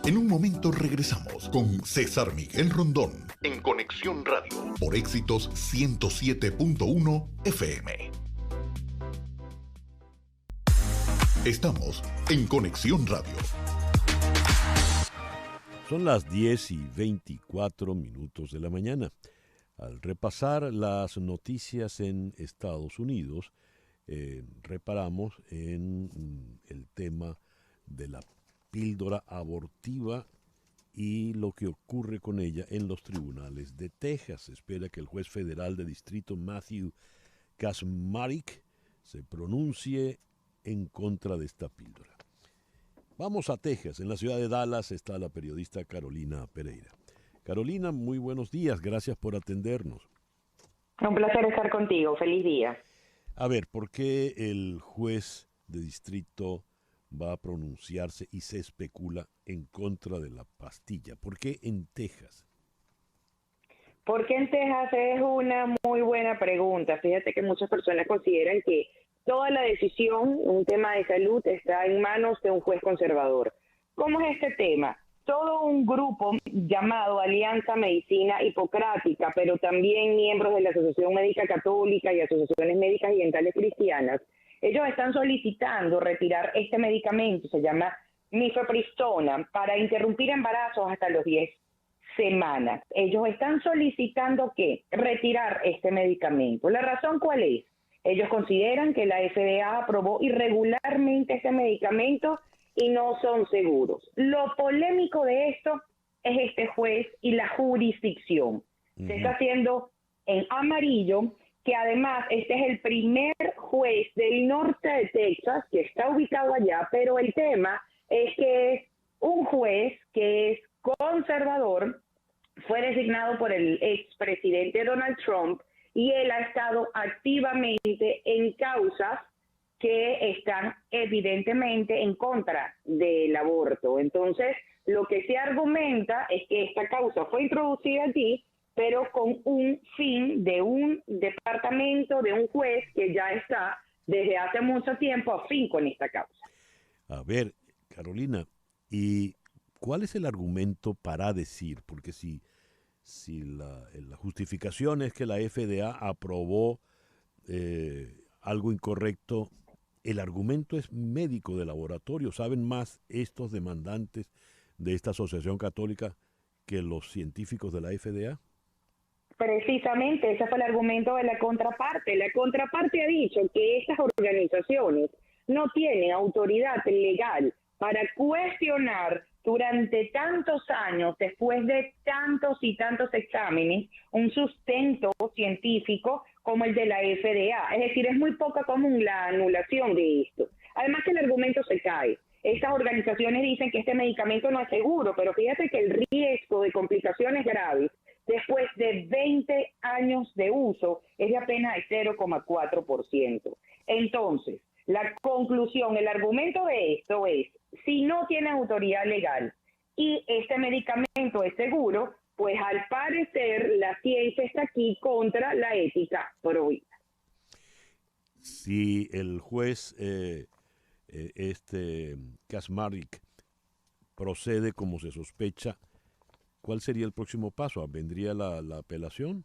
[SPEAKER 1] En un momento regresamos con César Miguel Rondón en Conexión Radio por Éxitos 107.1 FM. Estamos en Conexión Radio.
[SPEAKER 2] Son las 10:24 de la mañana. Al repasar las noticias en Estados Unidos, reparamos en el tema de la píldora abortiva y lo que ocurre con ella en los tribunales de Texas. Se espera que el juez federal de distrito Matthew Kacsmaryk se pronuncie en contra de esta píldora. Vamos a Texas. En la ciudad de Dallas está la periodista Carolina Pereira. Carolina, muy buenos días. Gracias por atendernos.
[SPEAKER 11] Un placer estar contigo. Feliz día.
[SPEAKER 2] A ver, ¿por qué el juez de distrito va a pronunciarse y se especula en contra de la pastilla? ¿Por qué en Texas?
[SPEAKER 11] ¿Por qué en Texas? Es una muy buena pregunta. Fíjate que muchas personas consideran que toda la decisión, un tema de salud, está en manos de un juez conservador. ¿Cómo es este tema? Todo un grupo llamado Alianza Medicina Hipocrática, pero también miembros de la Asociación Médica Católica y Asociaciones Médicas y Dentales Cristianas, ellos están solicitando retirar este medicamento, se llama mifepristona, para interrumpir embarazos hasta los 10 semanas. Ellos están solicitando que retirar este medicamento. ¿La razón cuál es? Ellos consideran que la FDA aprobó irregularmente ese medicamento y no son seguros. Lo polémico de esto es este juez y la jurisdicción. Se está haciendo en amarillo, que además este es el primer juez del norte de Texas que está ubicado allá, pero el tema es que es un juez que es conservador, fue designado por el expresidente Donald Trump, y él ha estado activamente en causas que están evidentemente en contra del aborto. Entonces, lo que se argumenta es que esta causa fue introducida aquí, pero con un fin de un departamento, de un juez que ya está desde hace mucho tiempo a fin con esta causa.
[SPEAKER 2] A ver, Carolina, ¿y cuál es el argumento para decir? Porque si la justificación es que la FDA aprobó algo incorrecto, el argumento es médico de laboratorio. ¿Saben más estos demandantes de esta asociación católica que los científicos de la FDA?
[SPEAKER 11] Precisamente, ese fue el argumento de la contraparte. La contraparte ha dicho que estas organizaciones no tienen autoridad legal para cuestionar durante tantos años, después de tantos y tantos exámenes, un sustento científico como el de la FDA. Es decir, es muy poco común la anulación de esto. Además que el argumento se cae. Estas organizaciones dicen que este medicamento no es seguro, pero fíjate que el riesgo de complicaciones graves después de 20 años de uso es de apenas el 0,4%. Entonces, la conclusión, el argumento de esto es, si no tiene autoridad legal y este medicamento es seguro, pues al parecer la ciencia está aquí contra la ética prohibida.
[SPEAKER 2] Si el juez Kaczmarek procede como se sospecha, ¿cuál sería el próximo paso? ¿Vendría la apelación?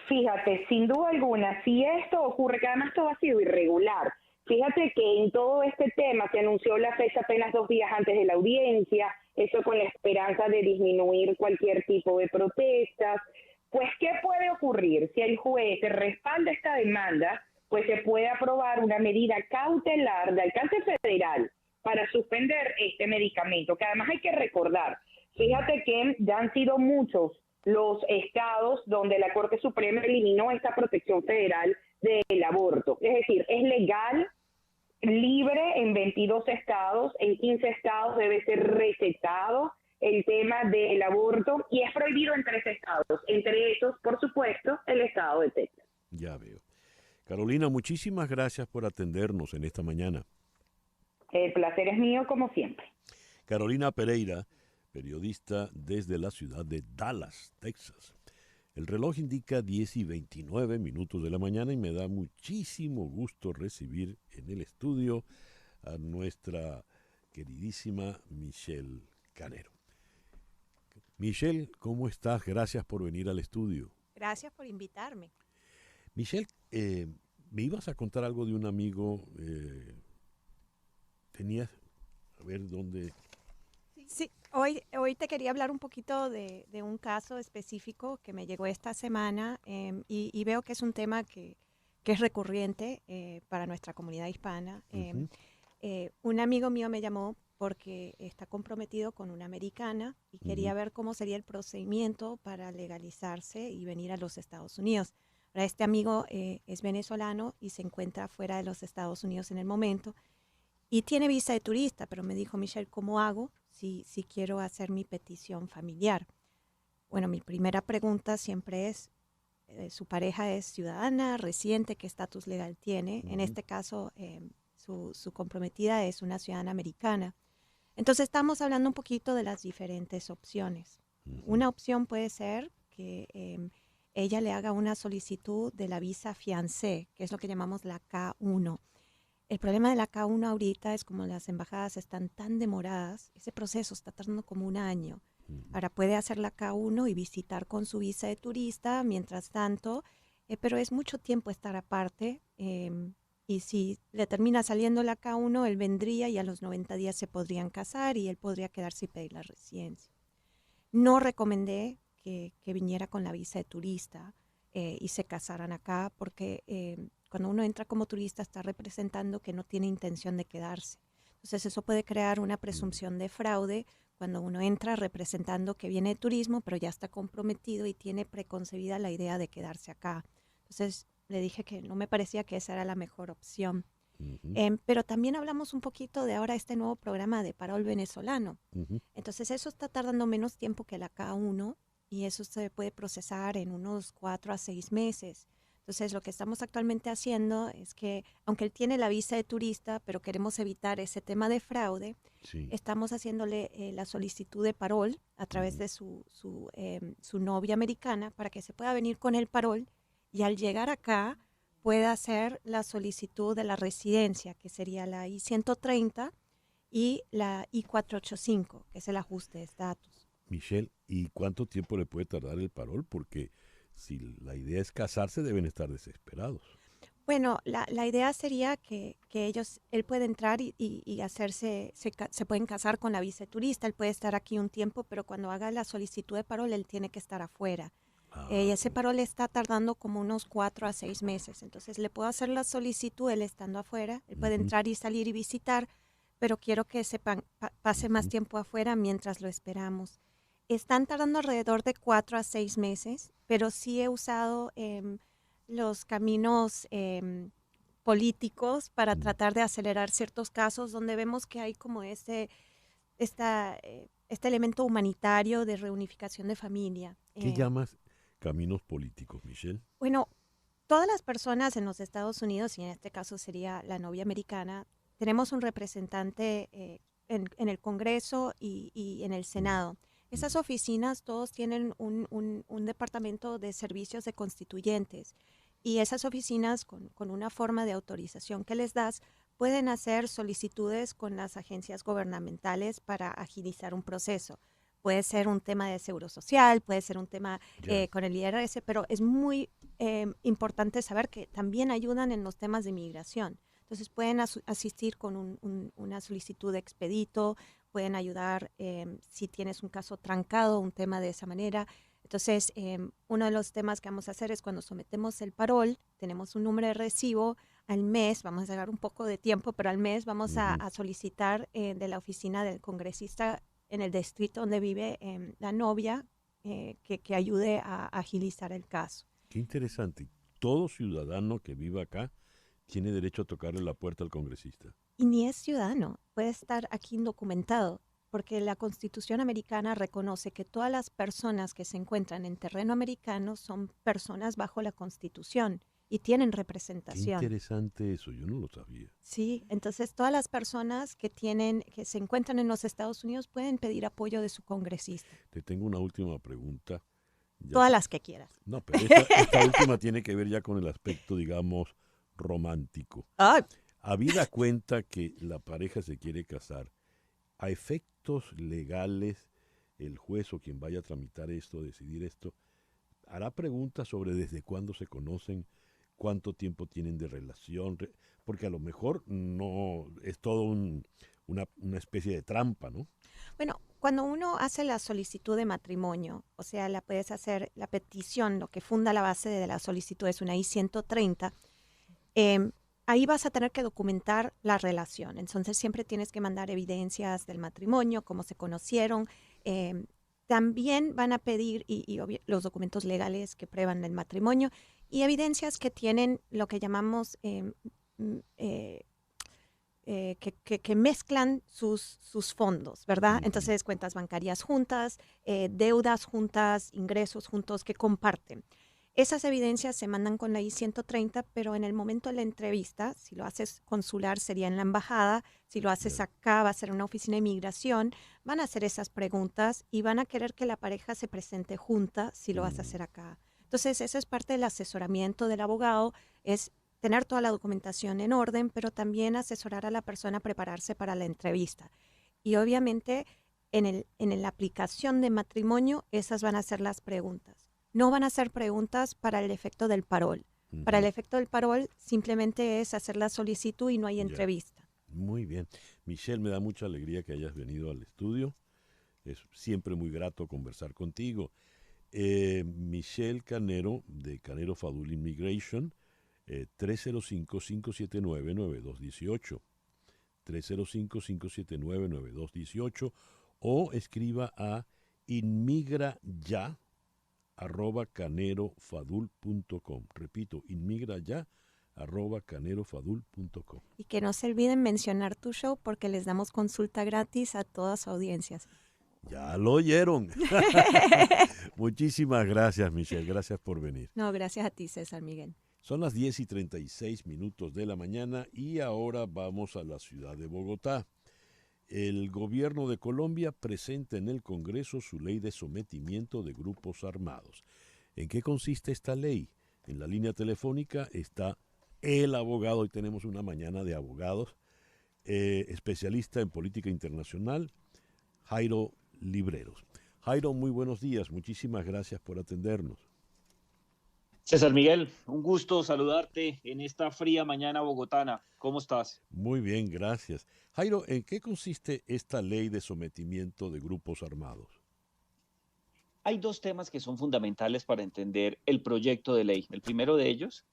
[SPEAKER 11] Fíjate, sin duda alguna, si esto ocurre, que además todo ha sido irregular, fíjate que en todo este tema se anunció la fecha apenas 2 días antes de la audiencia, eso con la esperanza de disminuir cualquier tipo de protestas. Pues, ¿qué puede ocurrir? Si el juez respalda esta demanda, pues se puede aprobar una medida cautelar de alcance federal para suspender este medicamento, que además hay que recordar, fíjate que ya han sido muchos los estados donde la Corte Suprema eliminó esta protección federal del aborto. Es decir, es legal, libre en 22 estados, en 15 estados debe ser recetado el tema del aborto y es prohibido en 3 estados, entre esos, por supuesto, el estado de Texas.
[SPEAKER 2] Ya veo. Carolina, muchísimas gracias por atendernos en esta mañana.
[SPEAKER 11] El placer es mío, como siempre.
[SPEAKER 2] Carolina Pereira, periodista desde la ciudad de Dallas, Texas. El reloj indica 10:29 de la mañana y me da muchísimo gusto recibir en el estudio a nuestra queridísima Michelle Canero. Michelle, ¿cómo estás? Gracias por venir al estudio.
[SPEAKER 12] Gracias por invitarme.
[SPEAKER 2] Michelle, me ibas a contar algo de un amigo. Tenías, a ver dónde.
[SPEAKER 12] Sí, hoy te quería hablar un poquito de un caso específico que me llegó esta semana y veo que es un tema que es recurrente para nuestra comunidad hispana. Un amigo mío me llamó porque está comprometido con una americana y quería ver cómo sería el procedimiento para legalizarse y venir a los Estados Unidos. Ahora, este amigo es venezolano y se encuentra fuera de los Estados Unidos en el momento y tiene visa de turista, pero me dijo, Michelle, ¿cómo hago si quiero hacer mi petición familiar? Bueno, mi primera pregunta siempre es, ¿su pareja es ciudadana, residente? ¿Qué estatus legal tiene? En este caso, su comprometida es una ciudadana americana. Entonces, estamos hablando un poquito de las diferentes opciones. Una opción puede ser que ella le haga una solicitud de la visa fiancé, que es lo que llamamos la K1. El problema de la K1 ahorita es como las embajadas están tan demoradas, ese proceso está tardando como 1 año. Ahora puede hacer la K1 y visitar con su visa de turista mientras tanto, pero es mucho tiempo estar aparte y si le termina saliendo la K1, él vendría y a los 90 días se podrían casar y él podría quedarse y pedir la residencia. No recomendé que viniera con la visa de turista y se casaran acá porque cuando uno entra como turista está representando que no tiene intención de quedarse. Entonces eso puede crear una presunción de fraude cuando uno entra representando que viene de turismo, pero ya está comprometido y tiene preconcebida la idea de quedarse acá. Entonces le dije que no me parecía que esa era la mejor opción. Pero también hablamos un poquito de ahora este nuevo programa de parol venezolano. Entonces eso está tardando menos tiempo que la K1 y eso se puede procesar en unos 4 a 6 meses. Entonces, lo que estamos actualmente haciendo es que, aunque él tiene la visa de turista, pero queremos evitar ese tema de fraude, estamos haciéndole la solicitud de parol a través de su novia americana para que se pueda venir con el parol y al llegar acá pueda hacer la solicitud de la residencia, que sería la I-130 y la I-485, que es el ajuste de estatus.
[SPEAKER 2] Michelle, ¿y cuánto tiempo le puede tardar el parol? Porque si la idea es casarse, deben estar desesperados.
[SPEAKER 12] Bueno, la idea sería que él puede entrar y hacerse, se pueden casar con la visa de turista, él puede estar aquí un tiempo, pero cuando haga la solicitud de parol, él tiene que estar afuera. Y ese parol está tardando como unos 4 a 6 meses, entonces le puedo hacer la solicitud él estando afuera, él puede entrar y salir y visitar, pero quiero que pase más tiempo afuera mientras lo esperamos. Están tardando alrededor de 4 a 6 meses, pero sí he usado los caminos políticos para tratar de acelerar ciertos casos donde vemos que hay como este elemento humanitario de reunificación de familia.
[SPEAKER 2] ¿Qué llamas caminos políticos, Michelle?
[SPEAKER 12] Bueno, todas las personas en los Estados Unidos, y en este caso sería la novia americana, tenemos un representante en el Congreso y en el Senado. Esas oficinas todos tienen un departamento de servicios de constituyentes, y esas oficinas con una forma de autorización que les das pueden hacer solicitudes con las agencias gubernamentales para agilizar un proceso. Puede ser un tema de seguro social, puede ser un tema con el IRS, pero es muy importante saber que también ayudan en los temas de migración. Entonces pueden asistir con una solicitud de expedito, pueden ayudar si tienes un caso trancado, un tema de esa manera. Entonces, uno de los temas que vamos a hacer es cuando sometemos el parol, tenemos un número de recibo, al mes, vamos a sacar un poco de tiempo, pero al mes vamos a solicitar de la oficina del congresista en el distrito donde vive la novia que ayude a agilizar el caso.
[SPEAKER 2] Qué interesante. Todo ciudadano que viva acá tiene derecho a tocarle la puerta al congresista.
[SPEAKER 12] Y ni es ciudadano, puede estar aquí indocumentado, porque la Constitución americana reconoce que todas las personas que se encuentran en terreno americano son personas bajo la Constitución y tienen representación.
[SPEAKER 2] Qué interesante eso, yo no lo sabía.
[SPEAKER 12] Sí, entonces todas las personas que se encuentran en los Estados Unidos pueden pedir apoyo de su congresista.
[SPEAKER 2] Te tengo una última pregunta.
[SPEAKER 12] Todas las que quieras.
[SPEAKER 2] No, pero esta última tiene que ver ya con el aspecto, digamos, romántico. Habida cuenta que la pareja se quiere casar, a efectos legales, el juez o quien vaya a tramitar esto, decidir esto, hará preguntas sobre desde cuándo se conocen, cuánto tiempo tienen de relación, porque a lo mejor no es todo una especie de trampa, ¿no?
[SPEAKER 12] Bueno, cuando uno hace la solicitud de matrimonio, o sea, la puedes hacer la petición, lo que funda la base de la solicitud es una I-130, ahí vas a tener que documentar la relación. Entonces siempre tienes que mandar evidencias del matrimonio, cómo se conocieron. También van a pedir los documentos legales que prueban el matrimonio y evidencias que tienen lo que llamamos que mezclan sus fondos, ¿verdad? Entonces cuentas bancarias juntas, deudas juntas, ingresos juntos que comparten. Esas evidencias se mandan con la I-130, pero en el momento de la entrevista, si lo haces consular sería en la embajada, si lo haces acá va a ser una oficina de migración, van a hacer esas preguntas y van a querer que la pareja se presente junta si lo vas a hacer acá. Entonces, eso es parte del asesoramiento del abogado, es tener toda la documentación en orden, pero también asesorar a la persona a prepararse para la entrevista. Y obviamente, en la aplicación de matrimonio, esas van a ser las preguntas. No van a ser preguntas para el efecto del parol. Para el efecto del parol simplemente es hacer la solicitud y no hay entrevista.
[SPEAKER 2] Muy bien. Michelle, me da mucha alegría que hayas venido al estudio. Es siempre muy grato conversar contigo. Michelle Canero, de Canero Fadul Immigration, 305-579-9218. 305-579-9218 o escriba a inmigraya@canerofadul.com. Repito, inmigraya@canerofadul.com.
[SPEAKER 12] Y que no se olviden mencionar tu show porque les damos consulta gratis a todas sus audiencias.
[SPEAKER 2] Ya lo oyeron. Muchísimas gracias, Michelle. Gracias por venir.
[SPEAKER 12] No, gracias a ti, César Miguel.
[SPEAKER 2] Son las 10:36 de la mañana y ahora vamos a la ciudad de Bogotá. El gobierno de Colombia presenta en el Congreso su ley de sometimiento de grupos armados. ¿En qué consiste esta ley? En la línea telefónica está el abogado, hoy tenemos una mañana de abogados, especialista en política internacional, Jairo Libreros. Jairo, muy buenos días, muchísimas gracias por atendernos.
[SPEAKER 13] César Miguel, un gusto saludarte en esta fría mañana bogotana. ¿Cómo estás?
[SPEAKER 2] Muy bien, gracias. Jairo, ¿en qué consiste esta ley de sometimiento de grupos armados?
[SPEAKER 13] Hay dos temas que son fundamentales para entender el proyecto de ley. El primero de ellos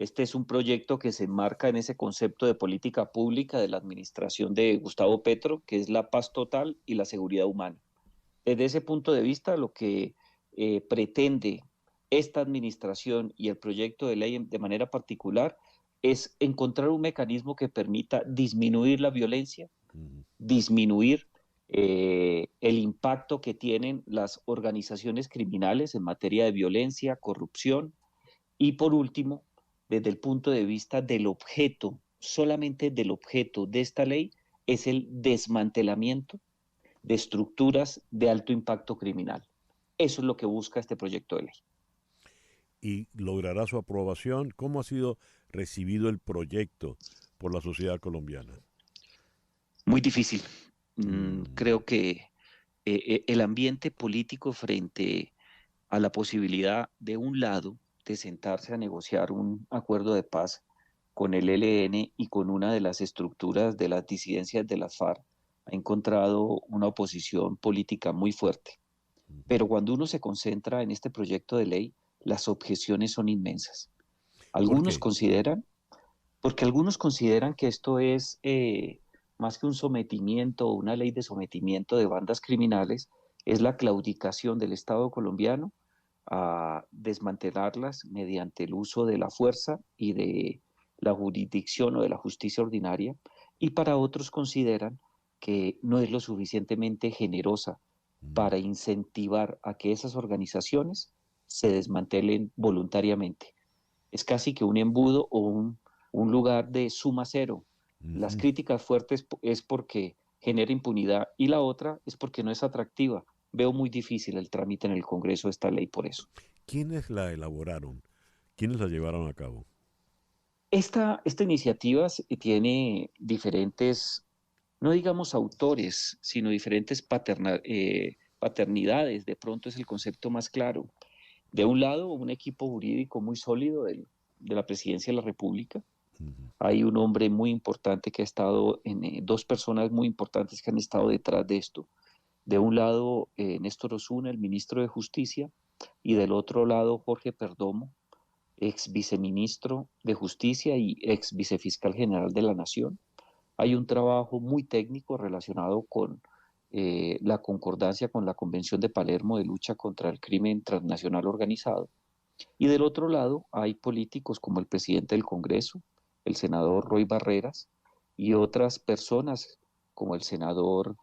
[SPEAKER 13] Este es un proyecto que se enmarca en ese concepto de política pública de la administración de Gustavo Petro, que es la paz total y la seguridad humana. Desde ese punto de vista, lo que pretende esta administración y el proyecto de ley de manera particular es encontrar un mecanismo que permita disminuir la violencia, disminuir el impacto que tienen las organizaciones criminales en materia de violencia, corrupción y, por último, desde el punto de vista del objeto, solamente del objeto de esta ley, es el desmantelamiento de estructuras de alto impacto criminal. Eso es lo que busca este proyecto de ley.
[SPEAKER 2] ¿Y logrará su aprobación? ¿Cómo ha sido recibido el proyecto por la sociedad colombiana?
[SPEAKER 13] Muy difícil. Creo que el ambiente político frente a la posibilidad, de un lado, de sentarse a negociar un acuerdo de paz con el ELN y con una de las estructuras de las disidencias de las FARC, ha encontrado una oposición política muy fuerte. Pero cuando uno se concentra en este proyecto de ley, las objeciones son inmensas. Algunos consideran que esto es más que un sometimiento o una ley de sometimiento de bandas criminales, es la claudicación del Estado colombiano a desmantelarlas mediante el uso de la fuerza y de la jurisdicción o de la justicia ordinaria, y para otros consideran que no es lo suficientemente generosa para incentivar a que esas organizaciones se desmantelen voluntariamente. Es casi que un embudo o un lugar de suma cero. Las críticas fuertes es porque genera impunidad y la otra es porque no es atractiva. Veo muy difícil el trámite en el Congreso de esta ley por eso.
[SPEAKER 2] ¿Quiénes la elaboraron? ¿Quiénes la llevaron a cabo?
[SPEAKER 13] Esta iniciativa tiene diferentes, no digamos autores, sino diferentes paternidades. De pronto es el concepto más claro. De un lado, un equipo jurídico muy sólido de la Presidencia de la República. Hay un hombre muy importante que ha estado, dos personas muy importantes que han estado detrás de esto. De un lado, Néstor Osuna, el ministro de Justicia, y del otro lado, Jorge Perdomo, ex viceministro de Justicia y ex vicefiscal general de la Nación. Hay un trabajo muy técnico relacionado con la concordancia con la Convención de Palermo de lucha contra el crimen transnacional organizado. Y del otro lado, hay políticos como el presidente del Congreso, el senador Roy Barreras, y otras personas como el senador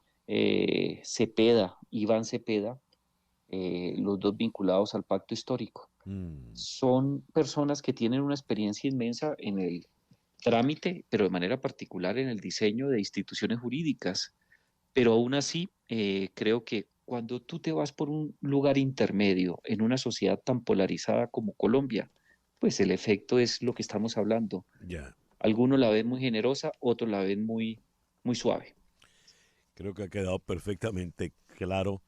[SPEAKER 13] Cepeda, Iván Cepeda, los dos vinculados al pacto histórico. Son personas que tienen una experiencia inmensa en el trámite, pero de manera particular en el diseño de instituciones jurídicas. Pero aún así, creo que cuando tú te vas por un lugar intermedio en una sociedad tan polarizada como Colombia, pues el efecto es lo que estamos hablando. Algunos la ven muy generosa, otros la ven muy, muy suave.
[SPEAKER 2] Creo que ha quedado perfectamente claro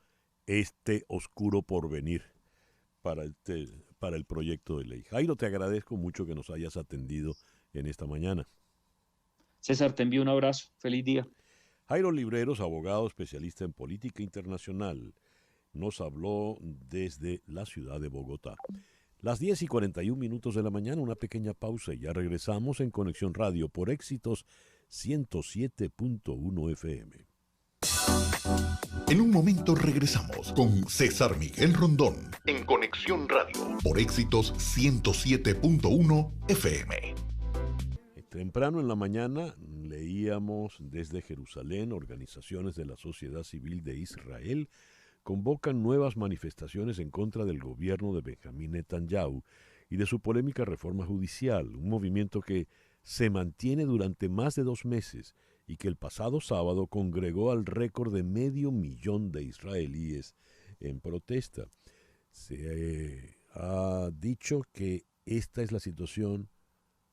[SPEAKER 2] este oscuro porvenir para el proyecto de ley. Jairo, te agradezco mucho que nos hayas atendido en esta mañana.
[SPEAKER 13] César, te envío un abrazo. Feliz día.
[SPEAKER 2] Jairo Libreros, abogado especialista en política internacional, nos habló desde la ciudad de Bogotá. Las 10:41 de la mañana, una pequeña pausa y ya regresamos en Conexión Radio por Éxitos 107.1 FM.
[SPEAKER 1] En un momento regresamos con César Miguel Rondón en Conexión Radio por Éxitos 107.1 FM.
[SPEAKER 2] Temprano en la mañana leíamos desde Jerusalén, organizaciones de la sociedad civil de Israel convocan nuevas manifestaciones en contra del gobierno de Benjamín Netanyahu y de su polémica reforma judicial, un movimiento que se mantiene durante más de 2 meses y que el pasado sábado congregó al récord de 500,000 de israelíes en protesta. Se ha dicho que esta es la situación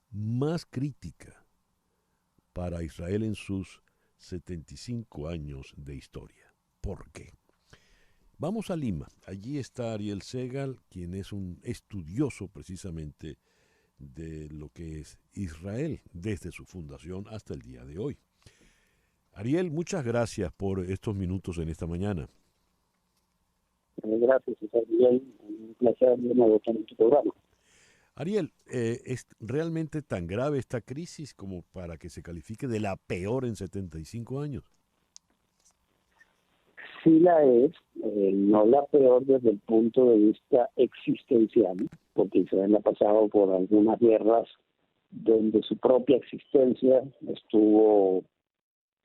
[SPEAKER 2] más crítica para Israel en sus 75 años de historia. ¿Por qué? Vamos a Lima. Allí está Ariel Segal, quien es un estudioso precisamente de lo que es Israel desde su fundación hasta el día de hoy. Ariel, muchas gracias por estos minutos en esta mañana.
[SPEAKER 14] Gracias, César Miguel. Un placer de nuevo en tu programa.
[SPEAKER 2] Ariel, ¿es realmente tan grave esta crisis como para que se califique de la peor en 75 años?
[SPEAKER 14] Sí la es, no la peor desde el punto de vista existencial, porque Israel ha pasado por algunas guerras donde su propia existencia estuvo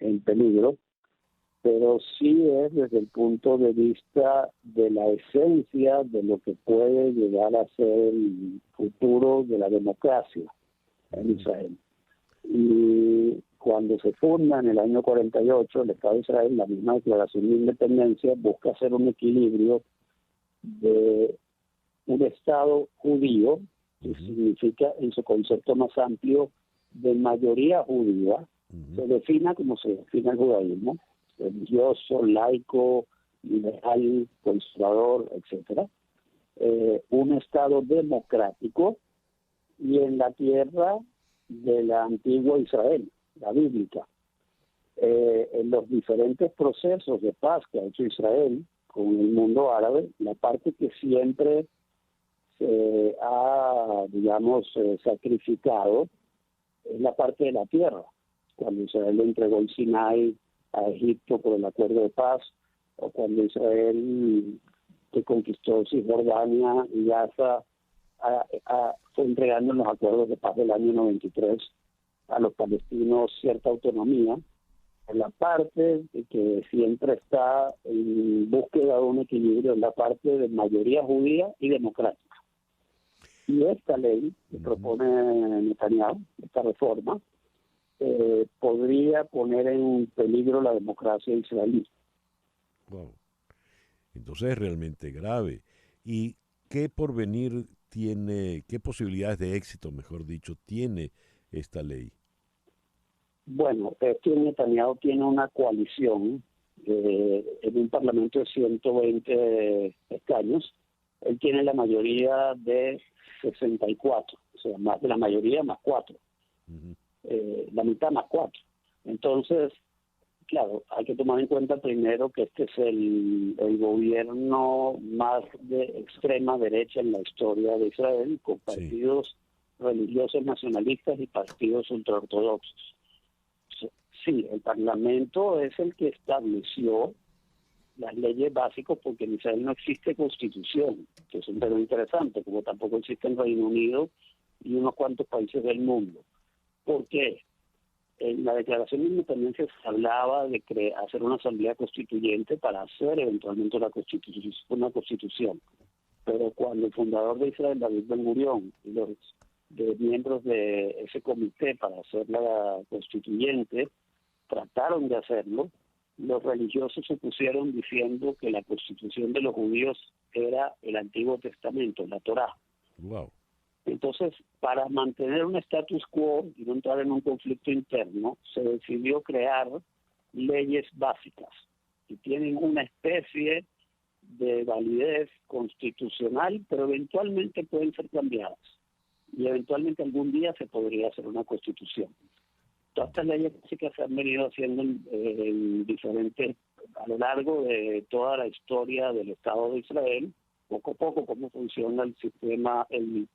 [SPEAKER 14] en peligro, pero sí es desde el punto de vista de la esencia de lo que puede llegar a ser el futuro de la democracia en Israel. Y cuando se funda en el año 48 el Estado de Israel, la misma declaración de independencia busca hacer un equilibrio de un Estado judío, que significa en su concepto más amplio de mayoría judía, se defina como se define el judaísmo, religioso, laico, liberal, conservador, etcétera, un Estado democrático y en la tierra de la antigua Israel, la bíblica. En los diferentes procesos de paz que ha hecho Israel con el mundo árabe, la parte que siempre se ha, digamos, sacrificado es la parte de la tierra. Cuando Israel le entregó el Sinai a Egipto por el acuerdo de paz, o cuando Israel que conquistó Cisjordania y Gaza, fue entregando en los acuerdos de paz del año 93 a los palestinos cierta autonomía, en la parte que siempre está en búsqueda de un equilibrio, en la parte de mayoría judía y democrática. Y esta ley que propone Netanyahu, esta reforma, podría poner en peligro la democracia israelí.
[SPEAKER 2] Wow. Entonces es realmente grave. ¿Y qué porvenir tiene, qué posibilidades de éxito, mejor dicho, tiene esta ley?
[SPEAKER 14] Bueno, es que Netanyahu tiene una coalición en un parlamento de 120 escaños. Él tiene la mayoría de 64, o sea, más de la mayoría más 4. La mitad más 4. Entonces, claro, hay que tomar en cuenta primero que este es el gobierno más de extrema derecha en la historia de Israel, con partidos religiosos nacionalistas y partidos ultraortodoxos. Sí, el Parlamento es el que estableció las leyes básicas, porque en Israel no existe constitución, que es un tema interesante, como tampoco existe en Reino Unido y unos cuantos países del mundo. ¿Por qué? En la Declaración de Independencia se hablaba de hacer una asamblea constituyente para hacer eventualmente una constitución. Pero cuando el fundador de Israel, David Ben-Gurión, y los miembros de ese comité para hacer la constituyente trataron de hacerlo, los religiosos se opusieron diciendo que la constitución de los judíos era el Antiguo Testamento, la Torá.
[SPEAKER 2] Wow.
[SPEAKER 14] Entonces, para mantener un status quo y no entrar en un conflicto interno, se decidió crear leyes básicas que tienen una especie de validez constitucional, pero eventualmente pueden ser cambiadas. Y eventualmente algún día se podría hacer una constitución. Todas estas leyes básicas se han venido haciendo en diferentes, a lo largo de toda la historia del Estado de Israel, poco a poco, cómo funciona el sistema, el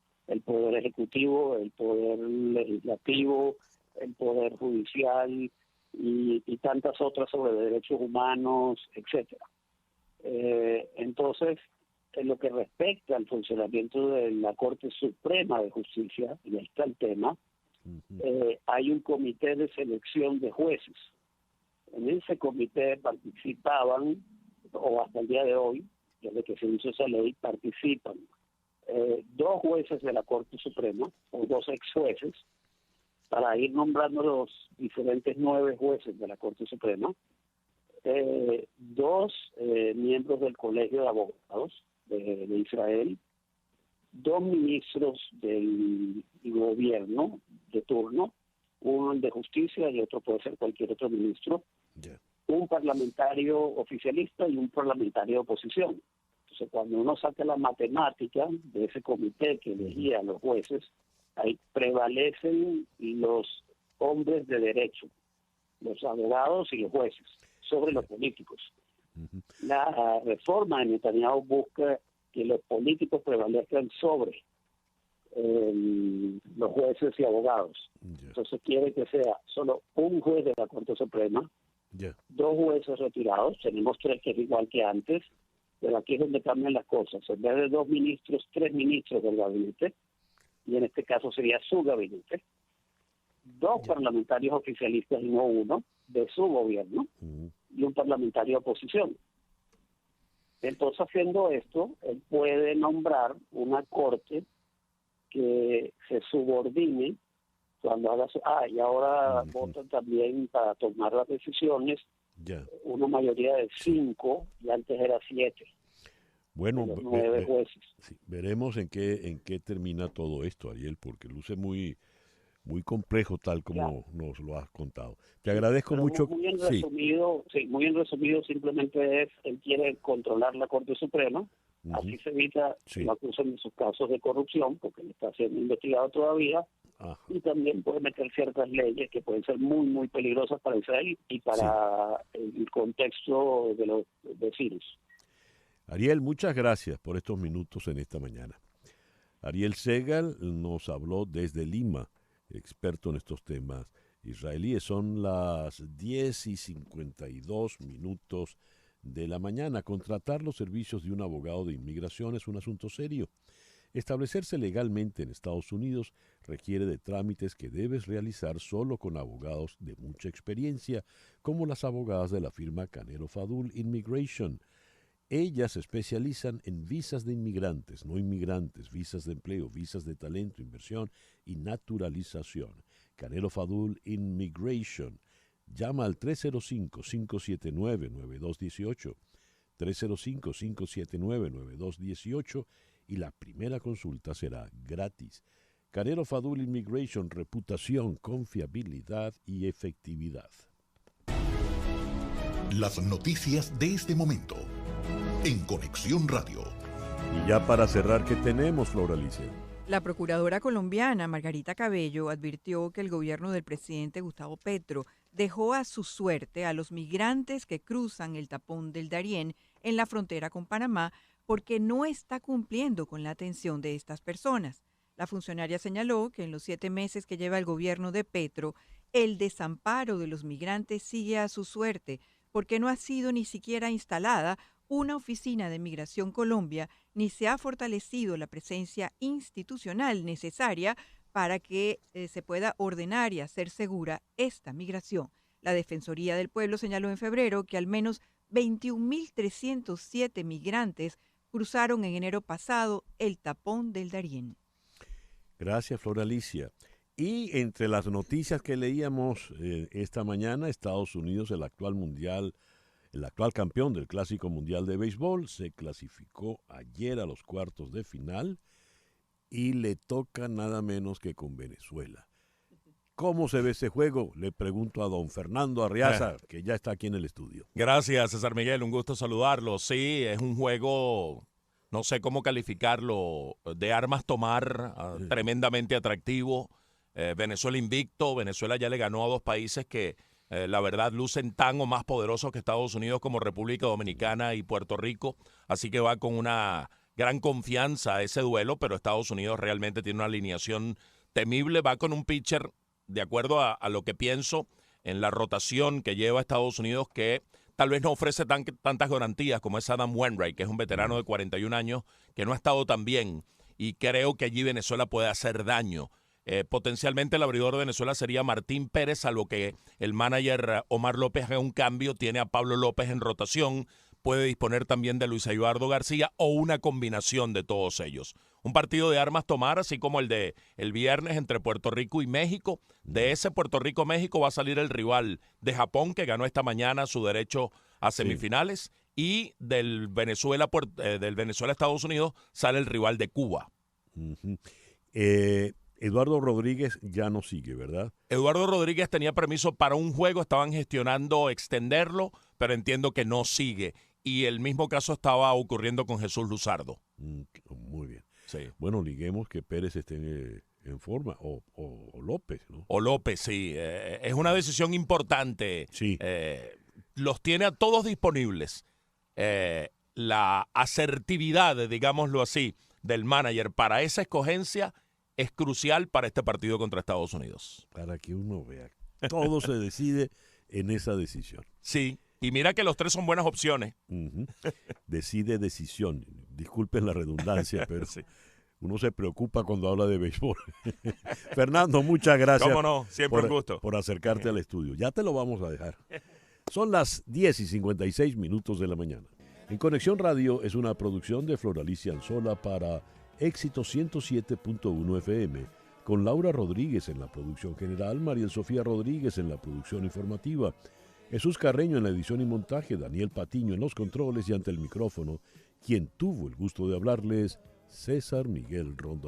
[SPEAKER 14] poder ejecutivo, el poder legislativo, el poder judicial y tantas otras sobre derechos humanos, etcétera. Entonces, en lo que respecta al funcionamiento de la Corte Suprema de Justicia, y ahí está el tema, hay un comité de selección de jueces. En ese comité participaban, o hasta el día de hoy, desde que se hizo esa ley, participan 2 jueces de la Corte Suprema, o 2 ex jueces, para ir nombrando los diferentes 9 jueces de la Corte Suprema, 2 miembros del Colegio de Abogados de Israel, 2 ministros del gobierno de turno, uno el de justicia y otro puede ser cualquier otro ministro, un parlamentario oficialista y un parlamentario de oposición. Entonces, cuando uno saca la matemática de ese comité que elegía a los jueces, ahí prevalecen los hombres de derecho, los abogados y los jueces, sobre los políticos. La reforma de Netanyahu busca que los políticos prevalezcan sobre los jueces y abogados. Entonces quiere que sea solo un juez de la Corte Suprema, 2 jueces retirados, tenemos 3 que es igual que antes, pero aquí es donde cambian las cosas. En vez de 2 ministros, 3 ministros del gabinete, y en este caso sería su gabinete, 2 parlamentarios oficialistas y no uno, de su gobierno, y un parlamentario de oposición. Entonces, haciendo esto, él puede nombrar una corte que se subordine cuando haga y ahora votan también para tomar las decisiones una mayoría de 5 y antes era 7.
[SPEAKER 2] Bueno,
[SPEAKER 14] 9 jueces.
[SPEAKER 2] Sí, veremos en qué termina todo esto, Ariel, porque luce muy complejo tal como nos lo has contado. Te agradezco mucho.
[SPEAKER 14] Muy en resumido, muy en resumido, simplemente él quiere controlar la Corte Suprema, así se evita que lo acusen en sus casos de corrupción, porque él está siendo investigado todavía, y también puede meter ciertas leyes que pueden ser muy, muy peligrosas para Israel y para el contexto de los vecinos.
[SPEAKER 2] Ariel, muchas gracias por estos minutos en esta mañana. Ariel Segal nos habló desde Lima, experto en estos temas israelíes. Son las 10:52 de la mañana. Contratar los servicios de un abogado de inmigración es un asunto serio. Establecerse legalmente en Estados Unidos requiere de trámites que debes realizar solo con abogados de mucha experiencia, como las abogadas de la firma Canelo Fadul Immigration. Ellas se especializan en visas de inmigrantes, no inmigrantes, visas de empleo, visas de talento, inversión y naturalización. Canelo Fadul Immigration. Llama al 305-579-9218, 305-579-9218 y la primera consulta será gratis. Canelo Fadul Immigration, reputación, confiabilidad y efectividad.
[SPEAKER 1] Las noticias de este momento en Conexión Radio.
[SPEAKER 2] Y ya para cerrar, ¿qué tenemos, Flor Alicia?
[SPEAKER 3] La procuradora colombiana Margarita Cabello advirtió que el gobierno del presidente Gustavo Petro dejó a su suerte a los migrantes que cruzan el tapón del Darién en la frontera con Panamá porque no está cumpliendo con la atención de estas personas. La funcionaria señaló que en los 7 meses que lleva el gobierno de Petro, el desamparo de los migrantes sigue a su suerte porque no ha sido ni siquiera instalada una oficina de Migración Colombia, ni se ha fortalecido la presencia institucional necesaria para que se pueda ordenar y hacer segura esta migración. La Defensoría del Pueblo señaló en febrero que al menos 21.307 migrantes cruzaron en enero pasado el tapón del Darién.
[SPEAKER 2] Gracias, Flor Alicia. Y entre las noticias que leíamos esta mañana, Estados Unidos, el actual campeón del Clásico Mundial de Béisbol, se clasificó ayer a los cuartos de final y le toca nada menos que con Venezuela. ¿Cómo se ve ese juego? Le pregunto a don Fernando Arriaza, que ya está aquí en el estudio.
[SPEAKER 15] Gracias, César Miguel, un gusto saludarlo. Sí, es un juego, no sé cómo calificarlo, de armas tomar, tremendamente atractivo. Venezuela invicto, Venezuela ya le ganó a 2 países que la verdad lucen tan o más poderosos que Estados Unidos como República Dominicana y Puerto Rico, así que va con una gran confianza a ese duelo, pero Estados Unidos realmente tiene una alineación temible, va con un pitcher, de acuerdo a lo que pienso, en la rotación que lleva Estados Unidos, que tal vez no ofrece tantas garantías como es Adam Wainwright, que es un veterano de 41 años, que no ha estado tan bien, y creo que allí Venezuela puede hacer daño. Potencialmente el abridor de Venezuela sería Martín Pérez, salvo que el manager Omar López haga un cambio, tiene a Pablo López en rotación, puede disponer también de Luis Eduardo García o una combinación de todos ellos. Un partido de armas tomar, así como el de el viernes entre Puerto Rico y México. De ese Puerto Rico-México va a salir el rival de Japón, que ganó esta mañana su derecho a semifinales, y del Venezuela-Estados Unidos sale el rival de Cuba.
[SPEAKER 2] Eduardo Rodríguez ya no sigue, ¿verdad?
[SPEAKER 15] Eduardo Rodríguez tenía permiso para un juego, estaban gestionando extenderlo, pero entiendo que no sigue. Y el mismo caso estaba ocurriendo con Jesús Luzardo.
[SPEAKER 2] Muy bien.
[SPEAKER 15] Sí.
[SPEAKER 2] Bueno, liguemos que Pérez esté en forma, o López, ¿no?
[SPEAKER 15] O López, sí. Es una decisión importante.
[SPEAKER 2] Sí.
[SPEAKER 15] Los tiene a todos disponibles. La asertividad, digámoslo así, del manager para esa escogencia es crucial para este partido contra Estados Unidos.
[SPEAKER 2] Para que uno vea. Todo se decide en esa decisión.
[SPEAKER 15] Sí, y mira que los tres son buenas opciones.
[SPEAKER 2] Decide decisión. Disculpen la redundancia, pero sí. Uno se preocupa cuando habla de béisbol. Fernando, muchas gracias.
[SPEAKER 15] Cómo no, siempre un gusto.
[SPEAKER 2] Por acercarte al estudio. Ya te lo vamos a dejar. Son las 10:56 de la mañana. En Conexión Radio es una producción de Floralicia Anzola para Éxito 107.1 FM, con Laura Rodríguez en la producción general, Mariel Sofía Rodríguez en la producción informativa, Jesús Carreño en la edición y montaje, Daniel Patiño en los controles y ante el micrófono, quien tuvo el gusto de hablarles, César Miguel Rondón.